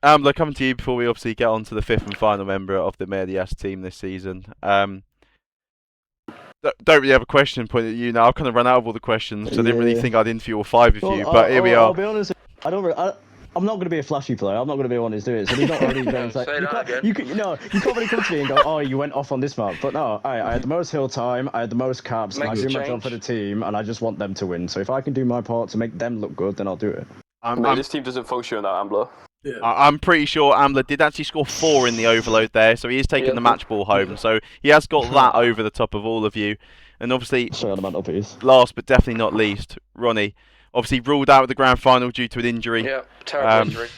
Ambler, coming to you before we obviously get on to the 5th and final member of the Comemierdas team this season. Don't really have a question pointed at you now. I've kind of run out of all the questions, so I didn't really think I'd interview all 5 of you, but here we are. I'll be honest, I'm not going to be a flashy player. I'm not going to be the one who's doing it. So you're not already going to say, you can't really come to me and go, oh, you went off on this map. But no, I had the most hill time, I had the most caps, and I do my job for the team, and I just want them to win. So if I can do my part to make them look good, then I'll do it. This team doesn't function without Ambler. Yeah. I'm pretty sure Ambler did actually score 4 in the overload there, so he is taking the match ball home. So he has got that over the top of all of you. And obviously, last but definitely not least, Ronnie, obviously ruled out of the grand final due to an injury. Yeah, terrible injury.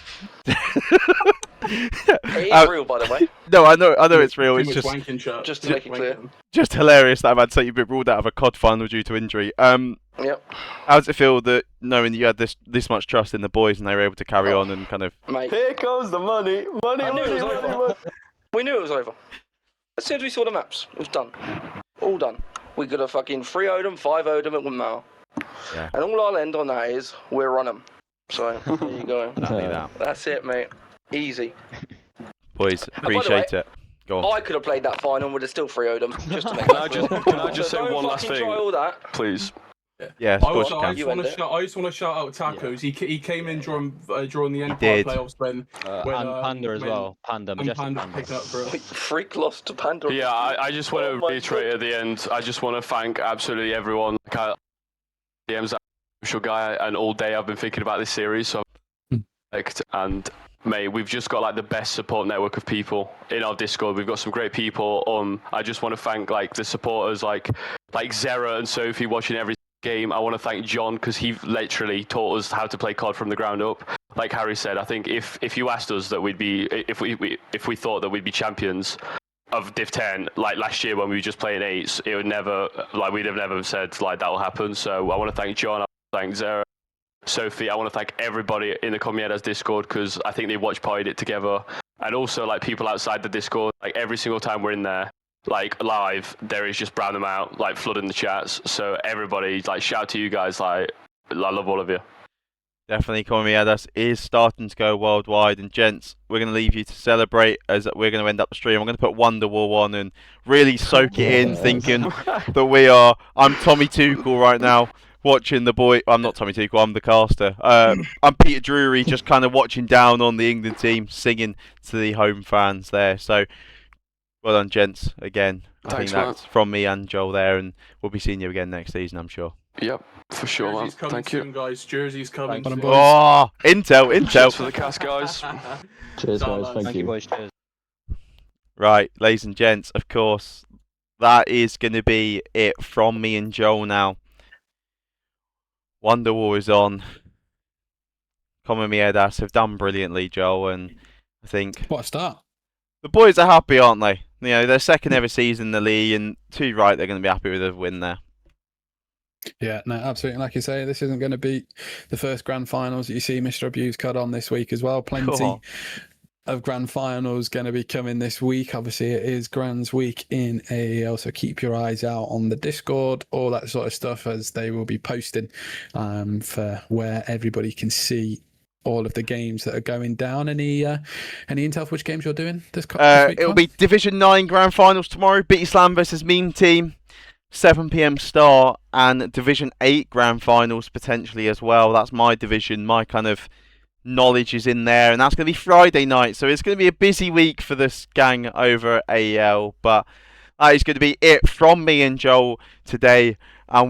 It is real, by the way. No, I know it's real. It's just to make it clear. Just hilarious that I've had to say you've been ruled out of a COD final due to injury. Yep. How does it feel that knowing that you had this much trust in the boys and they were able to carry on and kind of? Mate. Here comes the money. We knew it was over. As soon as we saw the maps, it was done. All done. We could have fucking 3-0'd them, 5-0'd them, it wouldn't matter. Yeah. And all I'll end on that is we're on them. So there you go. That's it, mate. Easy. Boys, appreciate it. Go on. I could have played that final and would have still 3-0'd them. Just to make Can I just say one last thing? Try all that. Please. Yeah, of course you can. I just want to shout out Tacos. He came in during the end playoffs when and Panda as well. Panda picked up for us. Freak lost to Panda. Yeah, I just want to reiterate at the end. I just want to thank absolutely everyone. DM's that special guy, and all day I've been thinking about this series. So, and mate, we've just got like the best support network of people in our Discord. We've got some great people. I just want to thank like the supporters, like Zera and Sophie watching every game. I want to thank John because he literally taught us how to play COD from the ground up. Like Harry said, I think if you asked us that we'd be if we thought that we'd be champions of Div 10 like last year when we were just playing 8s, it would never we'd have never said like that will happen. So I want to thank John, I want to thank Zara, Sophie. I want to thank everybody in the Comemierdas Discord because I think they watch partied it together, and also like people outside the Discord. Like every single time we're in there, like live, there is just brown them out, like flooding the chats. So everybody, like shout out to you guys. Like I love all of you. Definitely, Comemierdas is starting to go worldwide. And gents, we're going to leave you to celebrate as we're going to end up the stream. I'm going to put Wonderwall on and really soak it in, thinking that I'm Tommy Tuchel right now, watching the boy. I'm not Tommy Tuchel, I'm the caster. I'm Peter Drury, just kind of watching down on the England team, singing to the home fans there. So, well done, gents, again. I think that's from me and Joel there, and we'll be seeing you again next season, I'm sure. Yep, for sure, man. Thank you, guys. Jersey's coming. Oh, intel. Cheers for the cast, guys. Cheers, guys. Thank you. Boys. Cheers. Right, ladies and gents, of course, that is going to be it from me and Joel now. Wonderwall is on. Comemierdas have done brilliantly, Joel, and I think What a start. the boys are happy, aren't they? You know, their second ever season in the league, and too right, they're going to be happy with a win there. Yeah, no, absolutely. Like you say, this isn't going to be the first grand finals that you see Mr. Abuse cut on this week as well. Plenty of grand finals going to be coming this week. Obviously, it is Grands Week in AEL, so keep your eyes out on the Discord, all that sort of stuff, as they will be posting for where everybody can see all of the games that are going down. Any intel for which games you're doing this week? It'll be Division 9 grand finals tomorrow. Beatty Slam versus Meme Team. 7 PM start, and Division 8 grand finals potentially as well. That's my division. My kind of knowledge is in there, and that's going to be Friday night. So it's going to be a busy week for this gang over at AEL. But that is going to be it from me and Joel today.